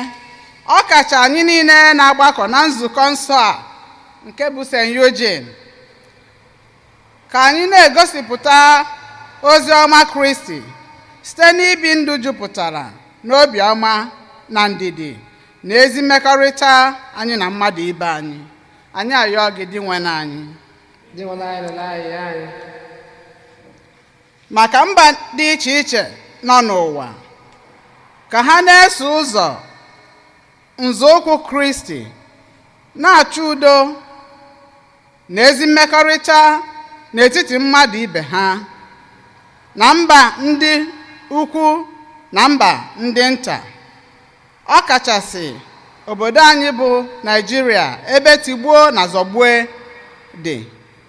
ọ kacha anyị niile na-agbakọ na nzukọ nsọ a nke bụ St. Eugene, ka anyị na-egosipụta ozi ọma Kristi site n'ibi ndụ jupụtara n'obiọma na ndidi na ezi mmekọrịta anyị na mmadụ ibe anyị. Anyị ayọọ gị dị nwere anyị. Maka mba dị iche iche nọ n'ụwa, ka ha na-eso ụzọ nzọụkwụ Kristi, na-achọ udo na ezi mmekọrịta n'etiti mmadụ ibe ha, na mba ndị ukwu na mba ndị nta, ọ kachasị obodo anyị bụ Naịjirịa, ebe tigbuo na zọgbue dị.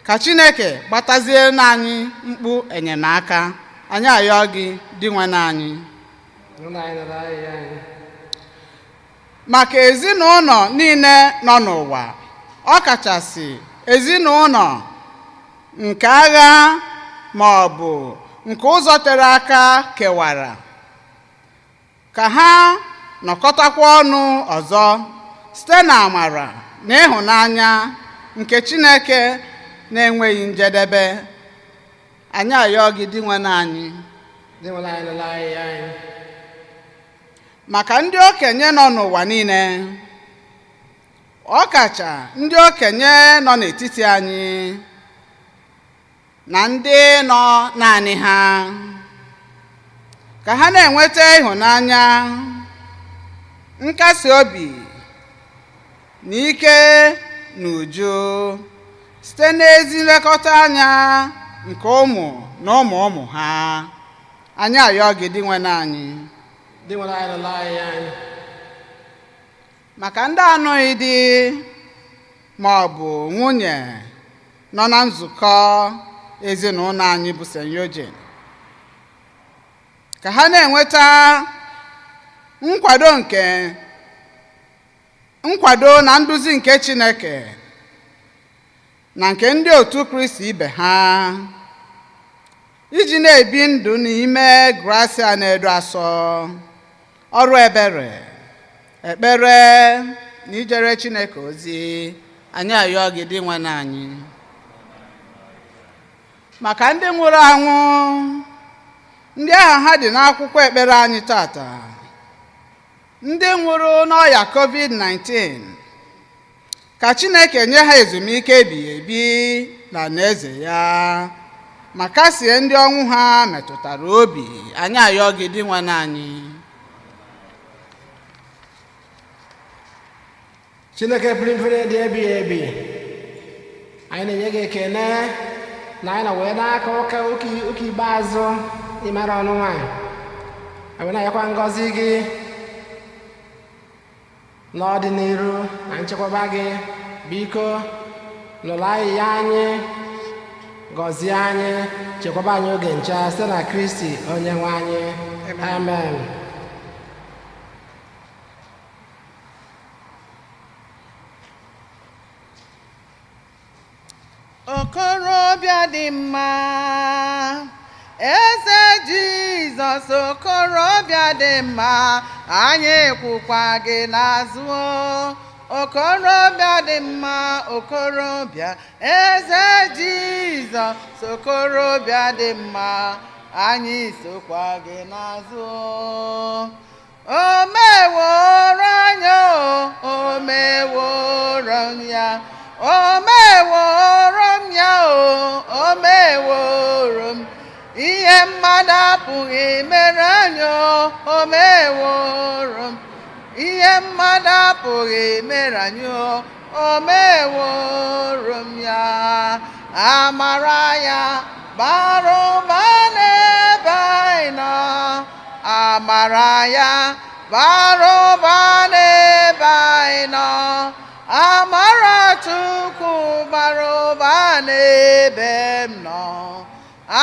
Ka Chineke gbatazie n'anyị mkpu enyemaka. Anyị ayọọ gị dị nwere anyị. Maka ezinụlọ niile nọ n'ụwa, ọ kachasị ezinụlọ nke agha ma ọ bụ nke ụzọ tere aka kewara, ka ha nọkọtakwa ọnụ ọzọ site n'amara na ịhụnanya nke Chineke na-enweghị njedebe. Anyị ayọọ gị dị nwere anyị. Maka ndị okenye nọ n'ụwa niile, ọ kacha ndị okenye nọ n'etiti anyị na ndị nọ naanị ha, ka ha na-enweta ịhụnanya, nkasi obi na ike na uju site n'ezi nlekọta anya nke ụmụ na ụmụ ụmụ ha. Anyị ayọọ gị dị nwere anyị. Maka ndị anụghị di ma ọ bụ nwunye nọ na nzukọ ezinụlọ anyị bụ St. Eugene, ka ha na-enweta nkwado na nduzi nke Chineke na nke ndị otu Kristi ibe ha, iji na-ebi ndụ n'ime gracia na-edo asọ, ọrụ ebere, ekpere na ijere Chineke ozi. Anyị ayọọ gị dị nwere anyị. Maka ndị nwụrụ anwụ, ndị aha ha dị n'akwụkwọ ekpere anyị tata, ndị nwụrụ n'ọya COVID-19, ka Chineke nye ha ezumike ebighị ebi na alaeze ya, ma kasie ndị ọnwụ ha metụtara obi. Anyị ayọọ gị dị nwere anyị. Chineke pụrụ mfere dị ebighị ebi, anyị na-enye gị ekele na anyị na wee n'aka ụka ikpeazụ imere ọnụ nwanyị. Anyị na-anyekwa ngọzi gị n'ọdịnihu na nchekwaba gị. Biko lụrụ ahịhịa anyị, gọzie anyị, chekwaba anyị oge ncha site na Kristi onye nwe anyị. Amen. Okorobịa dị mma, eze Jizọs, okorobịa dị mma, anyị kwụkwa gị n'azụ. Okorobịa dị mma, okorobịa, eze Jizọs, okorobịa dị mma, anyị sokwa gị n'azụ. O meworo anyị, o meworo m ya, o meworo m ya, o meworo m ihe mmadụ apụghị mere anyị, o meworo m ihe mmadụ apụghị mere anyị, o meworo m ya. Amara ya bara ụba n'ebe anyị nọ, amara ya bara ụba n'ebe anyị nọ, amara Chukwu bara ụba n'ebe m nọ,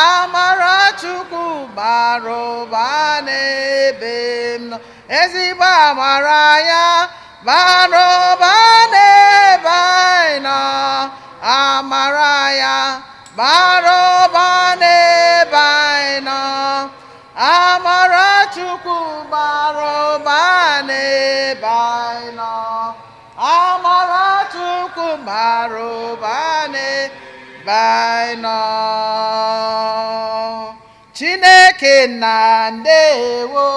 amara Chukwu bara ụba n'ebe m nọ, ezigbo amara ya bara ụba n'ebe anyị nọ, amara ya bara ụba n'ebe anyị nọ, amara Chukwu bara ụba n'ebe anyị nọ, amara Chukwu bara ụba n'ebe anyị nọ. Chineke nna ndewo,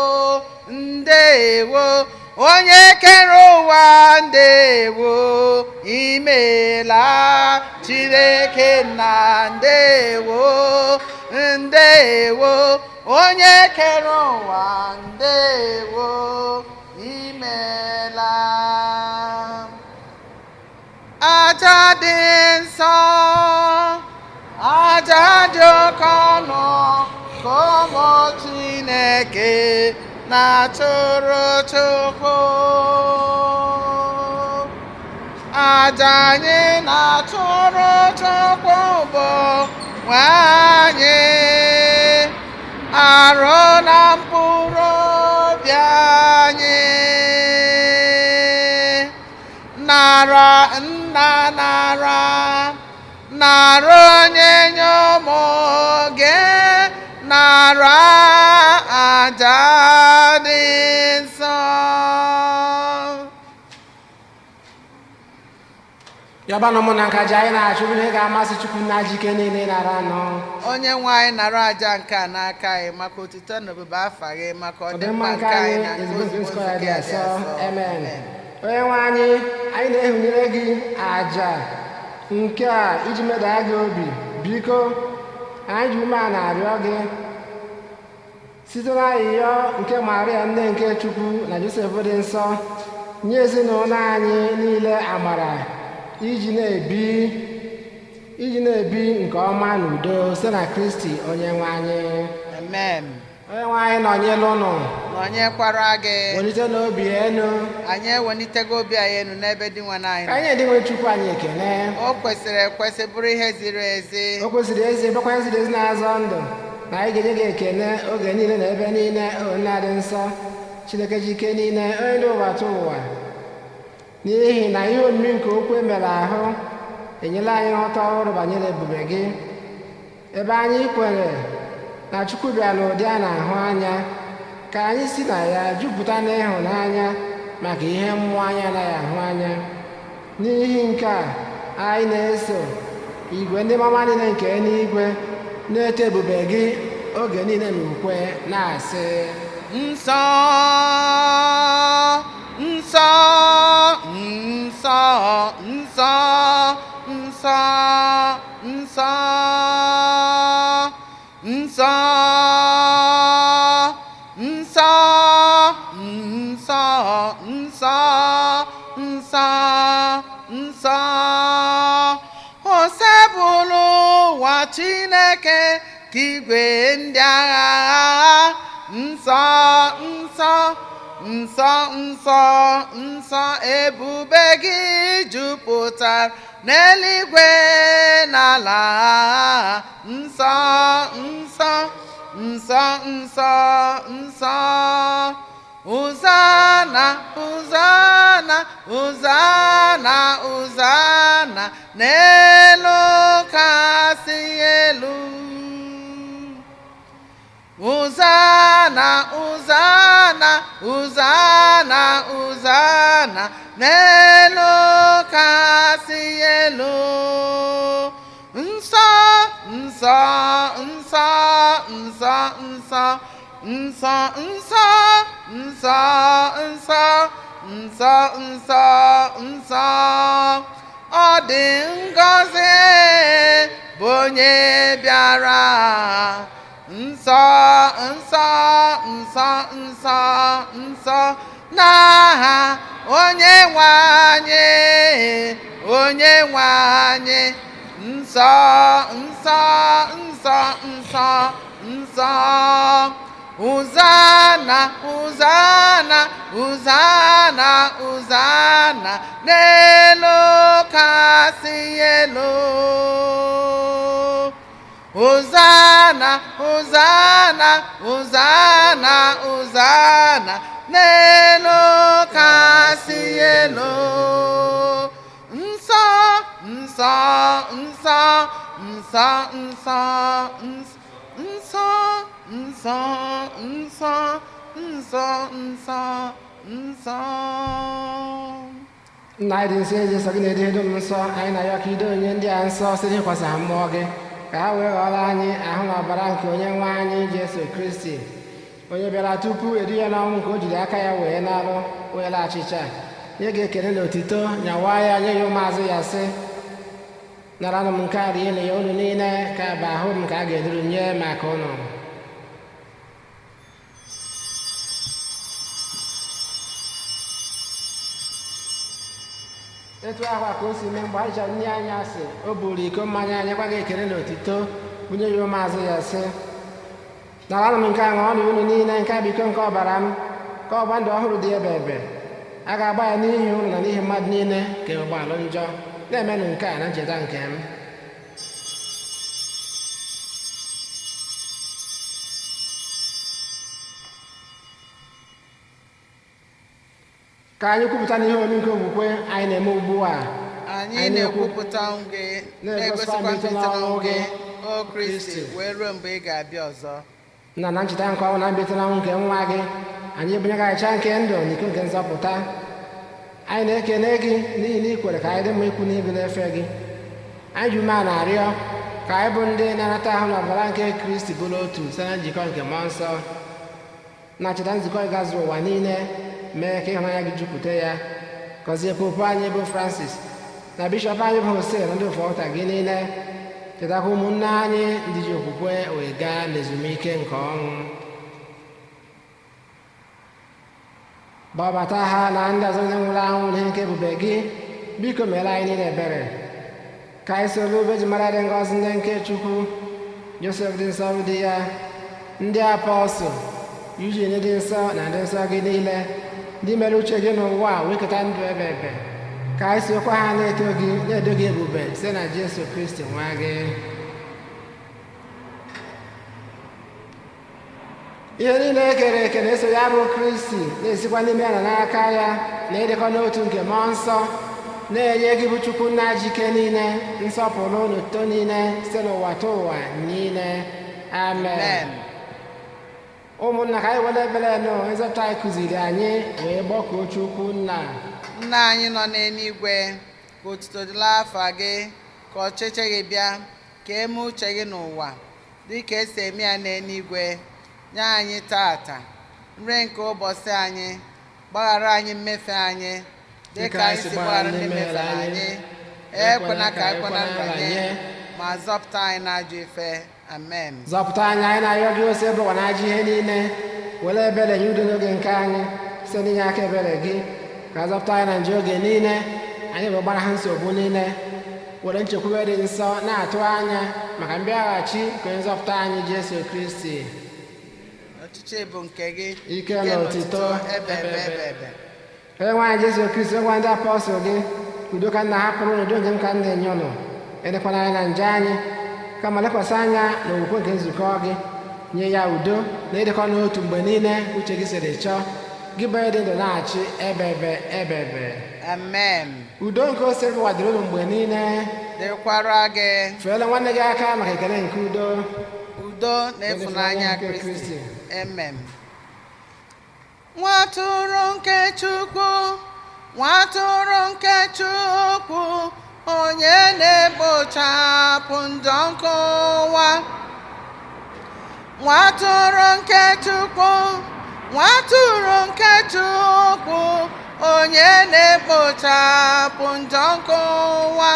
ndewo, onye kere ụwa ndewo, imeela. Chineke nna ndewo, ndewo, onye kere ụwa ndewo, imeela. Aja dị nsọ, aja dị oke ọnụ ka ụmụ Chineke na-achụrụ Chukwu. Aja anyị na-achụrụ Chukwu bụ nwanyị, arụ na mkpụrụ obi anyị, nara nna, nara onye nye ụmụ gị, nara aja dị nsọ. Yọbanụ mụ na nkaja anyị na-achụ ihe ga-amasị Chukwu na ike niile nara anọ. Onye nwe anyị nara aja nke a n'aka anyị maka otuto na ebube afa gị, maka ọdịmma nke anyị na nke ozuzo gị dị asọ. Amen. Onye nwe anyị na-ehunyere gị aja nke a iji medaa gị obi. Biko, anyị ji ume a na-arịọ gị site n'ayịyọ nke Maria nne nke Chukwu na Josef dị nsọ, nye ezinụlọ anyị niile amara iji na-ebi nke ọma n'udo site na Kristi onye nwe anyị. Amen. Onye nwe anyị nọnyere ụnụ, nọnyekwara gị. welite n'obi enu. Anyị ewelitego obi anyị enu n'ebe dị nwe anyị. Ka anyị edinwe Chukwu anyị ekele. O kwesịrị ekwesị, bụrụ ihe ziri ezi. O kwesịrị ezi, bụkwa ihe ziri ezi na-azọ ndụ, na anyị ga-enye gị ekele oge niile na ebe niile. Onye dị nsọ, Chineke ji ike niile, onye dị ụwa tụ ụwa, n'ihi na ihe omimi nke okwu emere ahụ enyela anyị nghọta ọhụrụ banyere ebube gị, ebe anyị kwere na Chukwu bịara n'ụdị a na-ahụ anya, ka anyị si na ya jupụta n'ịhụnanya maka ihe mmụọ anyị anaghị ahụ anya. N'ihi nke a, anyị na-eso igwe ndị mama niile nke eluigwe na-eto ebube gị oge niile n'ukwe, na-asị: Nsọ, nsọ, nsọ, nsọ, nsọ, nsọ, nsọ, nsọ, nsọ, nsọ, nsọ, nsọ. Osebụlụ ụwa Chineke ka igwe ndị agha, nsọ, nsọ, nsọ nsọ nsọ ebube gị jupụtara n'eluigwe n'ala nsọ nsọ nsọ nsọ nsọ Hosanna Hosanna Hosanna Hosanna n'elu kasị elu Hosanna Hosanna Hosanna Hosanna n'elu kasị elu nsọ nsọ nsọ nsọ nsọ nsọ nsọ nsọ nsọ nsọ nsọ nsọ ọ dị ngọzi bụ onye bịara nsọ nsọ nsọ nsọ nsọ n'aha onye nwe anyị onye nwe anyị nsọ nsọ nsọ nsọ nsọ Hosanna Hosanna Hosanna Hosanna n'elu kasị elu Hosanna Hosanna Hosanna Hosanna n'elu kasị elu nsọ nsọ nsọ nsọ nsọ nsọ nsọ nsọ nsọ nsọ nsọ nna anyị dị nsọ ezi nsọ gị na-ede edo m nsọ anyị na-arịọ ka ido onye ndị a nsọ site n'ịkwasa mmụọ gị ka ha wee ghọrọ anyị ahụ na ọbara nke onye nwe anyị Jesu Kristi onye bịara tupu edu ya n'ọnwụ nke o jiri aka ya wee na-arụ wee achịcha nye gị ekele na otito nyawa ya nye ya ụmụazụ ya sị naranụ m nke a rienụ ya unu niile ka bụ ahụ m ka a ga-eduru nye maka ụnụ etu ahụ ka o si mee mgbe anyị chọrọ nne anyị asị o buru iko mmanya anyị gwa gị ekele na otito bunye ya ụmụazụ ya sị naranụ m nke a ṅụọ unu niile nke a bụ iko nke ọbara m ka ọgba ndụ ọhụrụ dị ebe ebe a ga-agba ya n'ihi unu na n'ihi mmadụ niile ka ụgbọala njọ na-emenụ nke a na ncheta nke m ka anyị kwupụta n'ihe olu nke okwukwe anyị na-eme ugbu a anyị na-ekwupụta gị na-egosikwa site n'ọnwụ gị o Kristi wee ruo mgbe ị ga-abịa ọzọ na ncheta nke ọnwụ na mbite n'ọnwụ nke nwa gị anyị ebunyegachicha nke ndụ na iko nke nzọpụta anyị na-ekene gị n'ihi na ị kwere ka anyị dị mma ikwu n'ibu na-efe gị anyị ji ume a na-arịọ ka anyị bụ ndị na-anata ahụ na ọbara nke Kristi bụrụ otu site na njikọ nke mmụọ nsọ na cheta nzukọ ịgazuru ụwa niile mee ka ịhụnanya gị jupụta ya gọzie popu anyị bụ Francis na bishọp anyị bụ Hosea na ndị ụfọdụta gị niile chetakwa ụmụnne anyị ndị ji okwukwe wee gaa n'ezumike nke ọnwụ gbabata ha na ndị ọzọ ndị nwụrụ anwụ n'ihe nke ebube gị biko meere anyị niile ebere ka anyị soro ube ji mara dị ngọzi ndị nke Chukwu Josef dị nsọ dị ya ndị apọstụl Eugene dị nsọ na ndị nsọ gị niile ndị mere uche gị n'ụwa wee keta ndụ ebe ebe ka anyị sokwa ha na-edo gị ebube site na Jesu Kristi nwa gị ihe niile ekere eke na-eso ya bụ Kristi na-esikwa n'ime ya na n'aka ya na ịdịkọ n'otu nke mmụọ nsọ na-enye gị bụ Chukwu nna jike niile nsọpụrụ na otuto niile site n'ụwa ta ụwa niile amen ụmụnna ka anyị were ebere nụ nzọpụta anyị kụziri anyị wee gbọkuo Chukwu nna anyị nọ n'eluigwe ka otuto dịla afa gị ka ọchịchị gị bịa ka eme uche gị n'ụwa dị ka esi eme ya n'eluigwe nye anyị tata nri nke ụbọchị anyị gbaghara anyị mmefe anyị dị ka anyị si gbaghara ndị mefere anyị ekwena ka anyị kwena nranye ma zọpụta anyị n'ajọ ife amen zọpụta anyị na-arịọ gị ose bụwa na ajọ ihe niile were ebere nye udo n'oge nke anyị site n'inye aka ebere gị ka zọpụta anyị na nje oge niile anyị bụ gbara ha nsogbu niile were nchekwube dị nsọ na-atụ anya maka mbịaghachi nke onye nzọpụta anyị Jesu Kristi ọchịchị bụ nke gị ike na otito ebe ebe. onye nwaanyị Jesu Kristi gwa ndị apọstụl gị udo ka nna hapụrụ n'udo nke m ka m na-enye ụnụ edekwana anya na nje anyị kama lekwasị anya na okwukwe nke nzukọ gị nye ya udo na ịdịkọ n'otu mgbe niile uche gị siri chọọ gị bụ dị ndụ na-achị ebe. Amen. udo nke o siri wadoro unu mgbe niile dịkwara gị. feela nwanne gị aka maka ekele nke udo na ịfụnanya Kristi. Amen. Nwatụrụ nke Chukwu, nwatụrụ nke Chukwu, onye na-egbochapụ njọ nke ụwa. Nwatụrụ nke Chukwu, nwatụrụ nke Chukwu, onye na-egbochapụ njọ nke ụwa.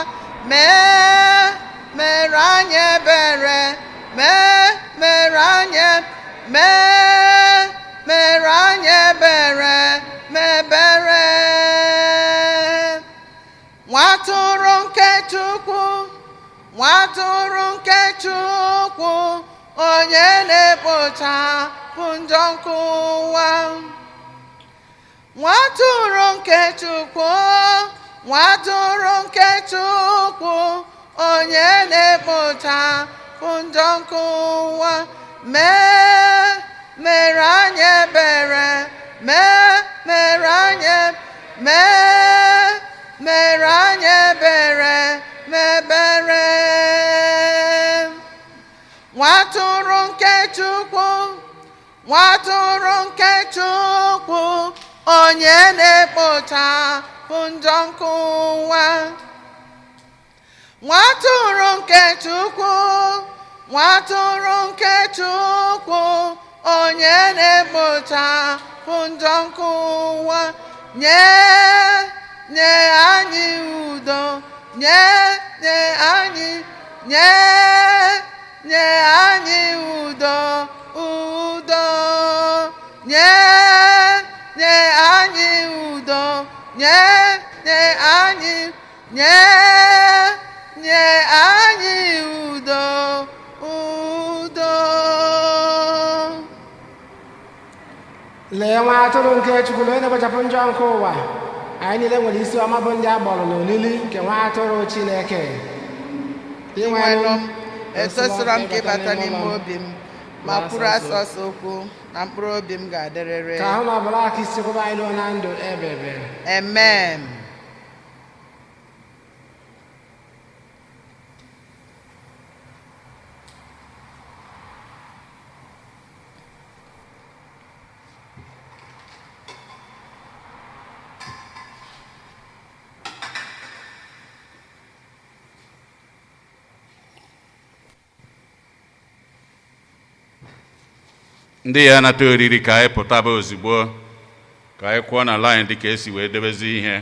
Mere anyị ebere, mere anyị ebere, mebere. Nwatụrụ nke Chukwu, nwatụrụ nke Chukwu, onye na-egbochapụ njọ nke ụwa. Nwatụrụ nke Chukwu, nwatụrụ nke Chukwu, onye na-egbochapụ njọ nke ụwa. Mere anyị ebere, mere anyị ebere, mebere. Nwatụrụ nke Chukwu, nwatụrụ nke Chukwu, onye na-egbochapụ njọ nke ụwa. Nwatụrụ nke Chukwu, nwatụrụ nke Chukwu, onye na-egbochapụ njọ nke ụwa. Nye anyị udo, nye anyị udo, nye anyị udo, nye anyị udo. lee nwa atụrụ nke Chukwu onye na-egbochapụ njọ nke ụwa. anyị niile nwere isi ọma bụ ndị a gbọrọ n'olili nke nwa atụrụ Chineke. inwelụ m etosira m ka ịbata n'ime obi m ma kwuru asọsọ okwu na mkpụrụ obi m ga-adịrịrị ka ahụ na ọbara aka isi kwụba anyị ruo na ndụ ebe. Amen. ndị ya nata oriri ka anyị pụtaba ozugbo ka anyị kwụọ na line dị ka esi wee debezi ihe.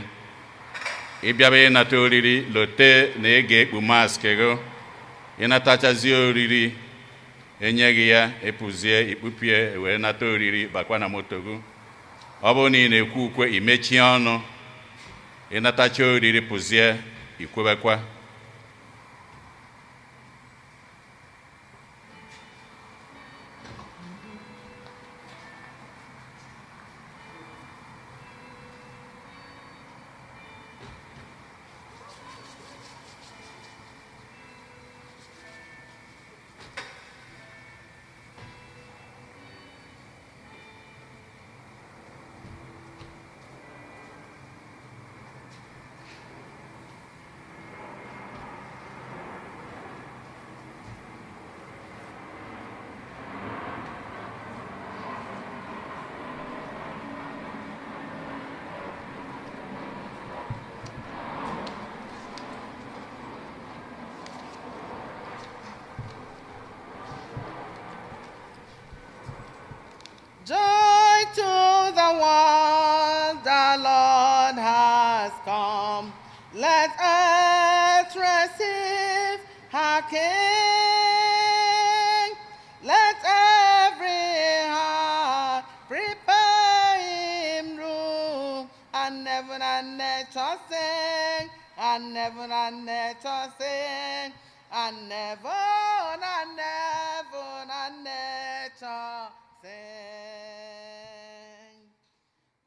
ịbịaba ịnata oriri lote na ị ga-ekpu maskị gị. ịnatachazie oriri enye gị ya epụzie ikpupie wee nata oriri bakwa na moto gị. ọ bụrụ na ị na-ekwu ukwe imechie ọnụ. ịnatacha oriri pụzie ikwebekwa. Joy to the one the Lord has come. Let earth receive her King. Let every heart prepare him room. And heaven and nature sing. And heaven and nature sing. And heaven and nature sing.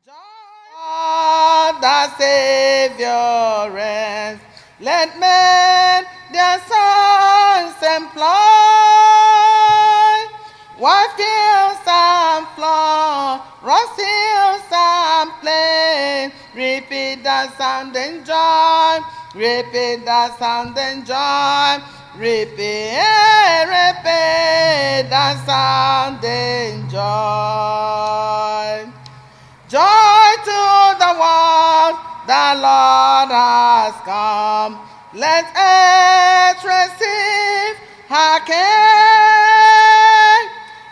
Joy, the Savior reigns. Let men their songs employ. What fields and flowers, hills and plain, repeat the sounding joy, repeat the sounding joy, repeat, repeat the sounding joy. Joy to the world, the Lord has come. Let earth receive her King.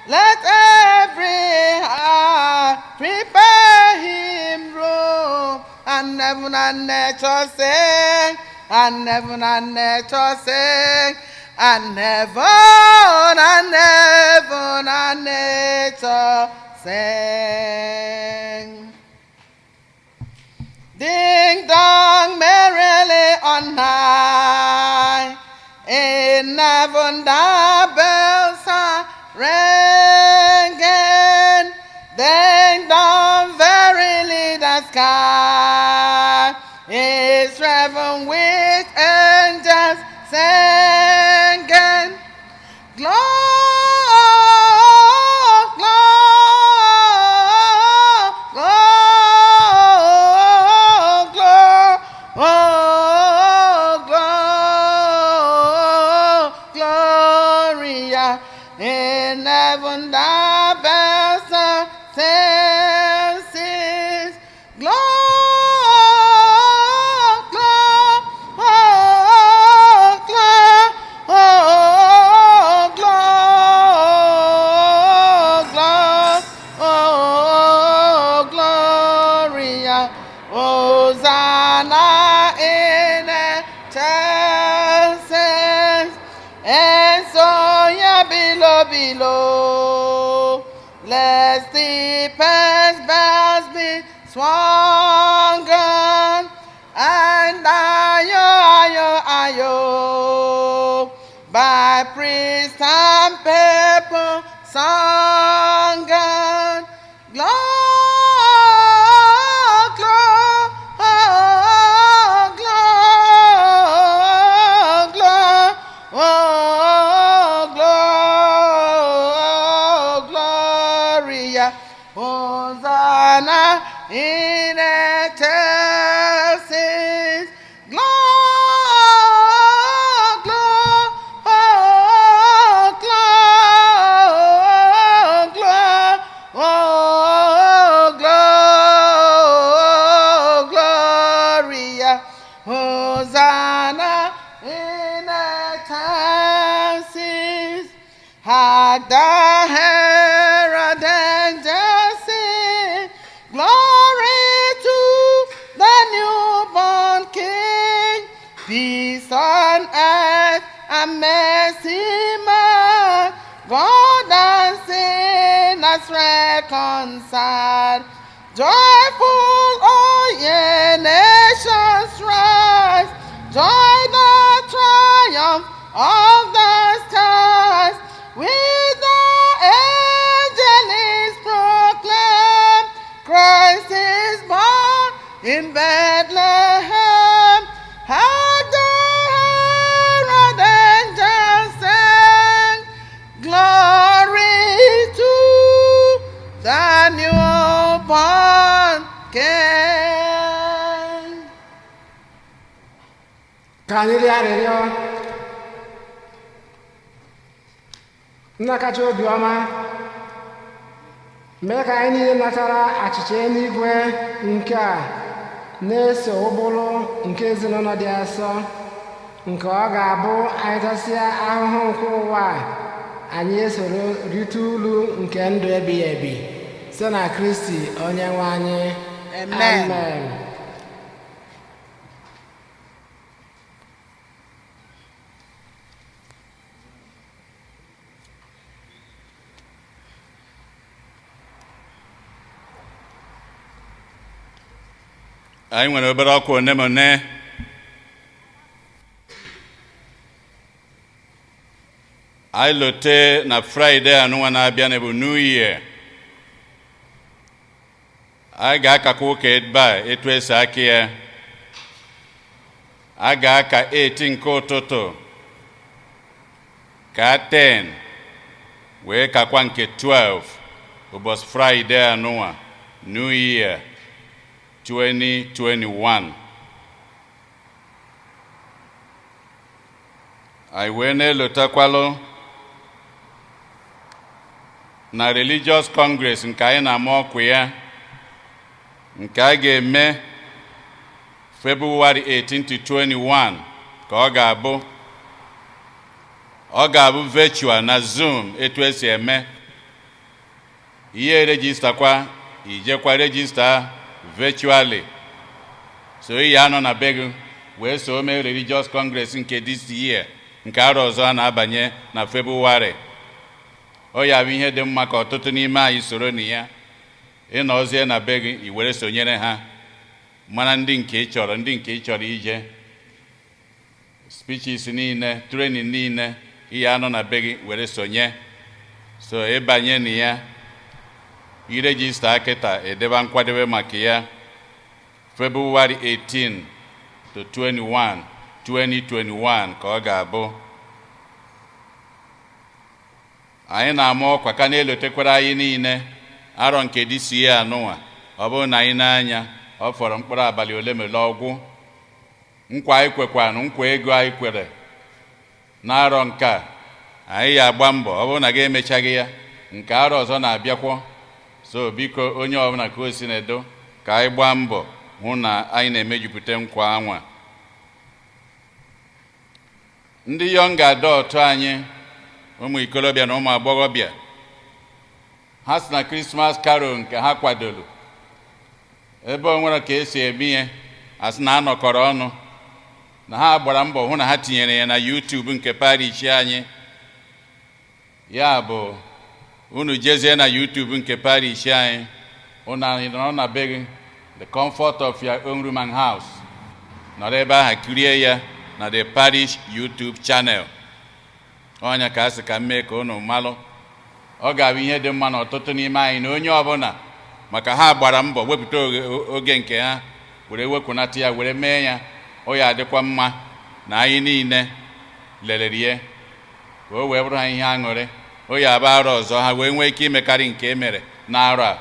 Let every heart prepare him room. And heaven and nature sing, and heaven and nature sing, and heaven and nature sing. Ding dong merrily on high, in heaven the bells are ringing. Ding dong verily the sky is riven with angels singing. Gloria in heaven the bells are senses. Gloria, Hosanna in excelsis, and so ya below, let the past bells be swung, and ayo, by priest and people sung. Gloria, Hosanna in excelsis. Gloria, Hosanna in excelsis. Had the Herod angels sing, glory to the newborn King. Peace on earth and mercy man, God and sinners reconciled. Joyful, all ye nations rise, join the triumph of the skies. With the angels proclaim, Christ is born in Bethlehem. Had the herald angels sang, glory to the newborn King. Ka anyị rịọ arịrịọ nna kacha obiọma, mee ka anyị niile natara achịcha eluigwe nke a na-eso ụbụrụ nke ezinụlọ dị asọ, nke ọ ga-abụ anyị tasịa ahụhụ nke ụwa anyị esoro rite ulu nke ndụ ebighị ebi site na Kristi onye nwe anyị. Amen. Amen. anyị nwere obere ọkụ one ma one anyị lote na Fraịde anụnwa na-abịa na bụ New Year. a ga-akakwa ụka ebe a etu esi aka ya. A ga-aka 8 nke ụtụtụ ka 10 wee kakwa nke 12 ụbọchị Fraịde anụnwa New Year 2021. Anyị wee na-elotakwalụ na Religious Congress nke anyị na-ama ọkụ ya nke a ga-eme February 18 to 21 ka ọ ga-abụ virtual na Zoom etu esi eme. Ihe regista kwa ijekwa regista virtually. So ihe anọ na be gị wee so mee Religious Congress nke this year nke arọ ọzọ a na-abanye na February. Ọ ya bụ ihe dị mma ka ọtụtụ n'ime anyị soro na ya. Ịnọzie na be gị i were sonyere ha. Mana ndị nke ị chọrọ ije speeches niile, training niile, ihe anọ na be gị were sonye. So ịbanye na ya irejista akịta edeba nkwadebe maka ya February 18 to 21 2021 ka ọ ga-abụ. Anyị na-ama ọkwa ka na-elotekwara anyị niile arọ nke DCA anụnwa. Ọ bụrụ na anyị n'anya ọ fọrọ mkpụrụ abalị ole ma ole ọgwụ. Nkwa anyị kwekwanụ, nkwa ego anyị kwere n'arọ nke a anyị ya agba mbọ. Ọ bụrụ na ga-emechaghị ya nke arọ ọzọ na-abịakwọ. So biko onye ọbụla ka o si na-edo ka anyị gbaa mbọ hụ na anyị na-emejupụta nkwa anwa. Ndị young adult anyị, ụmụ ikolobịa na ụmụ agbọghọbịa, ha si na Christmas carol nke ha kwadoro ebe o nwere ka esi eme ihe asị na anọkọrọ ọnụ na ha gbara mbọ hụ na ha tinyere ya na YouTube nke parish anyị. Ya bụ unu jezie na YouTube nke parish anyị, unu nọ na be gị, the comfort of your own room and house, nọrọ ebe ahụ kirie ya na the parish YouTube channel. Ọnya ka asị ka mee ka unu malụ. Ọ ga-abụ ihe dị mma na ọtụtụ n'ime anyị na onye ọbụla, maka ha gbara mbọ wepụta oge nke ha were wekwunata ya were mee ya. Ọ ya adịkwa mma na anyị niile lelere ya ka o wee bụrụ ha ihe aṅụrị. Ọ ya bụ arọ ọzọ ha wee nwee ike imekarị nke emere n'arọ a.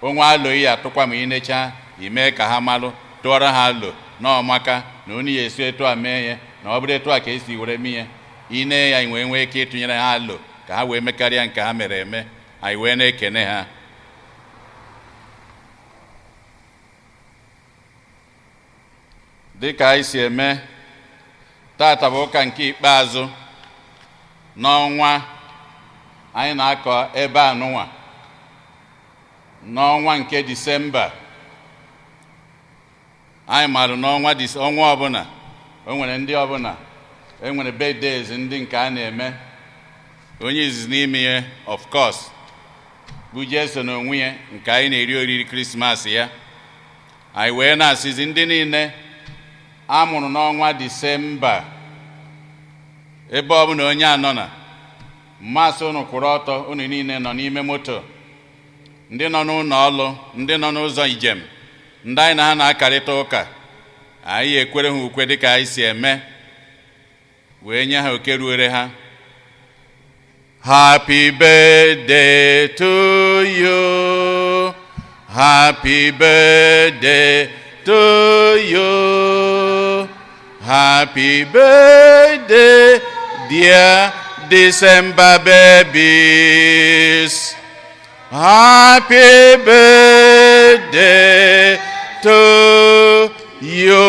Onwe alo ya atụkwa ma inecha ime ka ha malụ, tụọrọ ha alo na ọmaka na onye ya esi etu a mee ya na ọ bụrụ etu a ka esi were mee ya. Ine ya anyị wee nwee ike ịtụnyere ha alo ka ha wee mekarịa nke ha mere eme. Anyị wee na-ekene ha. Dịka anyị si eme tata bụ ụka nke ikpeazụ n'ọnwa anyị na-akọ ebe anụnwa n'ọnwa nke Disemba. Anyị marụ n'ọnwa ọbụla o nwere ndị ọbụla enwere birthdays ndị nke a na-eme. Onye izizi n'ime ya of course bụ Jesu na onwe ya nke anyị na-eri oriri Krismas ya. Anyị wee na-asịzi ndị niile a mụrụ n'ọnwa Disemba ebe ọbụla onye anọ na mmasị unu kwụrụ ọtọ, unu niile nọ n'ime moto, ndị nọ n'ụlọ ọlụ, ndị nọ n'ụzọ ijem, ndị anyị na ha na-akarịta ụka. Anyị ekwere ha ukwe dịka anyị si eme wee nye ha oke ruere ha. Happy birthday to you. Happy birthday to you. Happy birthday, dear December babies. Happy birthday to you.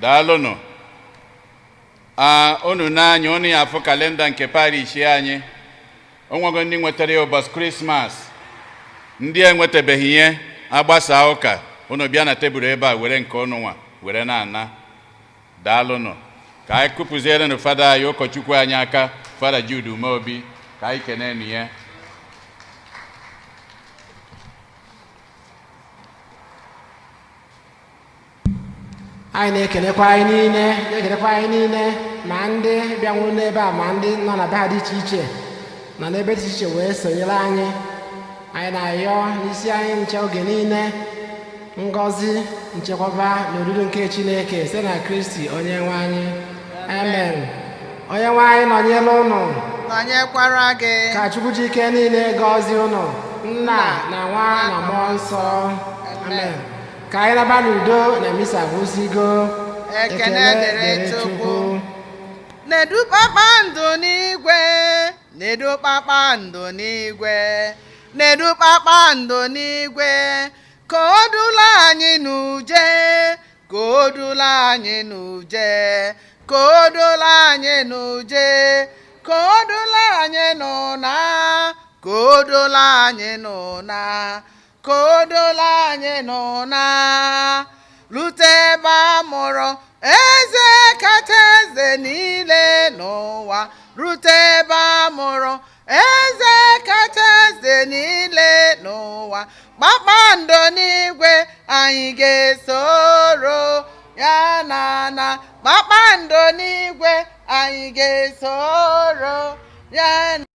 Daalụnụ. Unu n'anya unu ya afụ kalenda nke parish anyị. Onwego ndị nwetara ya ụbọchị Christmas. Ndị enwetabeghị ihe agbasa ụka, unu bịa na tebụl ebe a were nke unu nwa were na-ana. Daalụnụ. Ka anyị kụpụziere na fada anyị ụkọchukwu anyị aka, Fada Jude Umeobi, ka anyị kene nụ ya. Anyị na-ekelekwa anyị niile ma ndị bịanwuru n'ebe a ma ndị nọ na be ha dị iche iche. na n'ebe dị iche wee sonyere anyị na-ayọ n'isi anyị nche oge niile ngọzi nchekwaba na oriri nke Chineke site na Kristi onye nwe anyị. Amen. Onye nwe anyị nọnyere ụnụ, nọnyekwara gị. ka Chukwu ji ike niile gọzie ụnụ, Nna na Nwa na Mmụọ Nsọ. Amen. Ka anyị naba n'udo na misa gwụsigo. Ekene dịrị Chukwu. Nedu kpakpando n'igwe, nedu kpakpando n'igwe, nedu kpakpando n'igwe, ka o dula anyị n'uje, ka o dula anyị n'uje, ka o dula anyị n'uje, ka o dula anyị n'ụna, ka o dula anyị n'ụna, ka o dula anyị n'ụna, rute ebe a mụrụ eze kacha eze niile n'ụwa, rute ebe a mụrụ eze kacha eze niile n'ụwa. Kpakpando n'igwe anyị ga-esoro ya na kpakpando n'igwe anyị ga-esoro ya na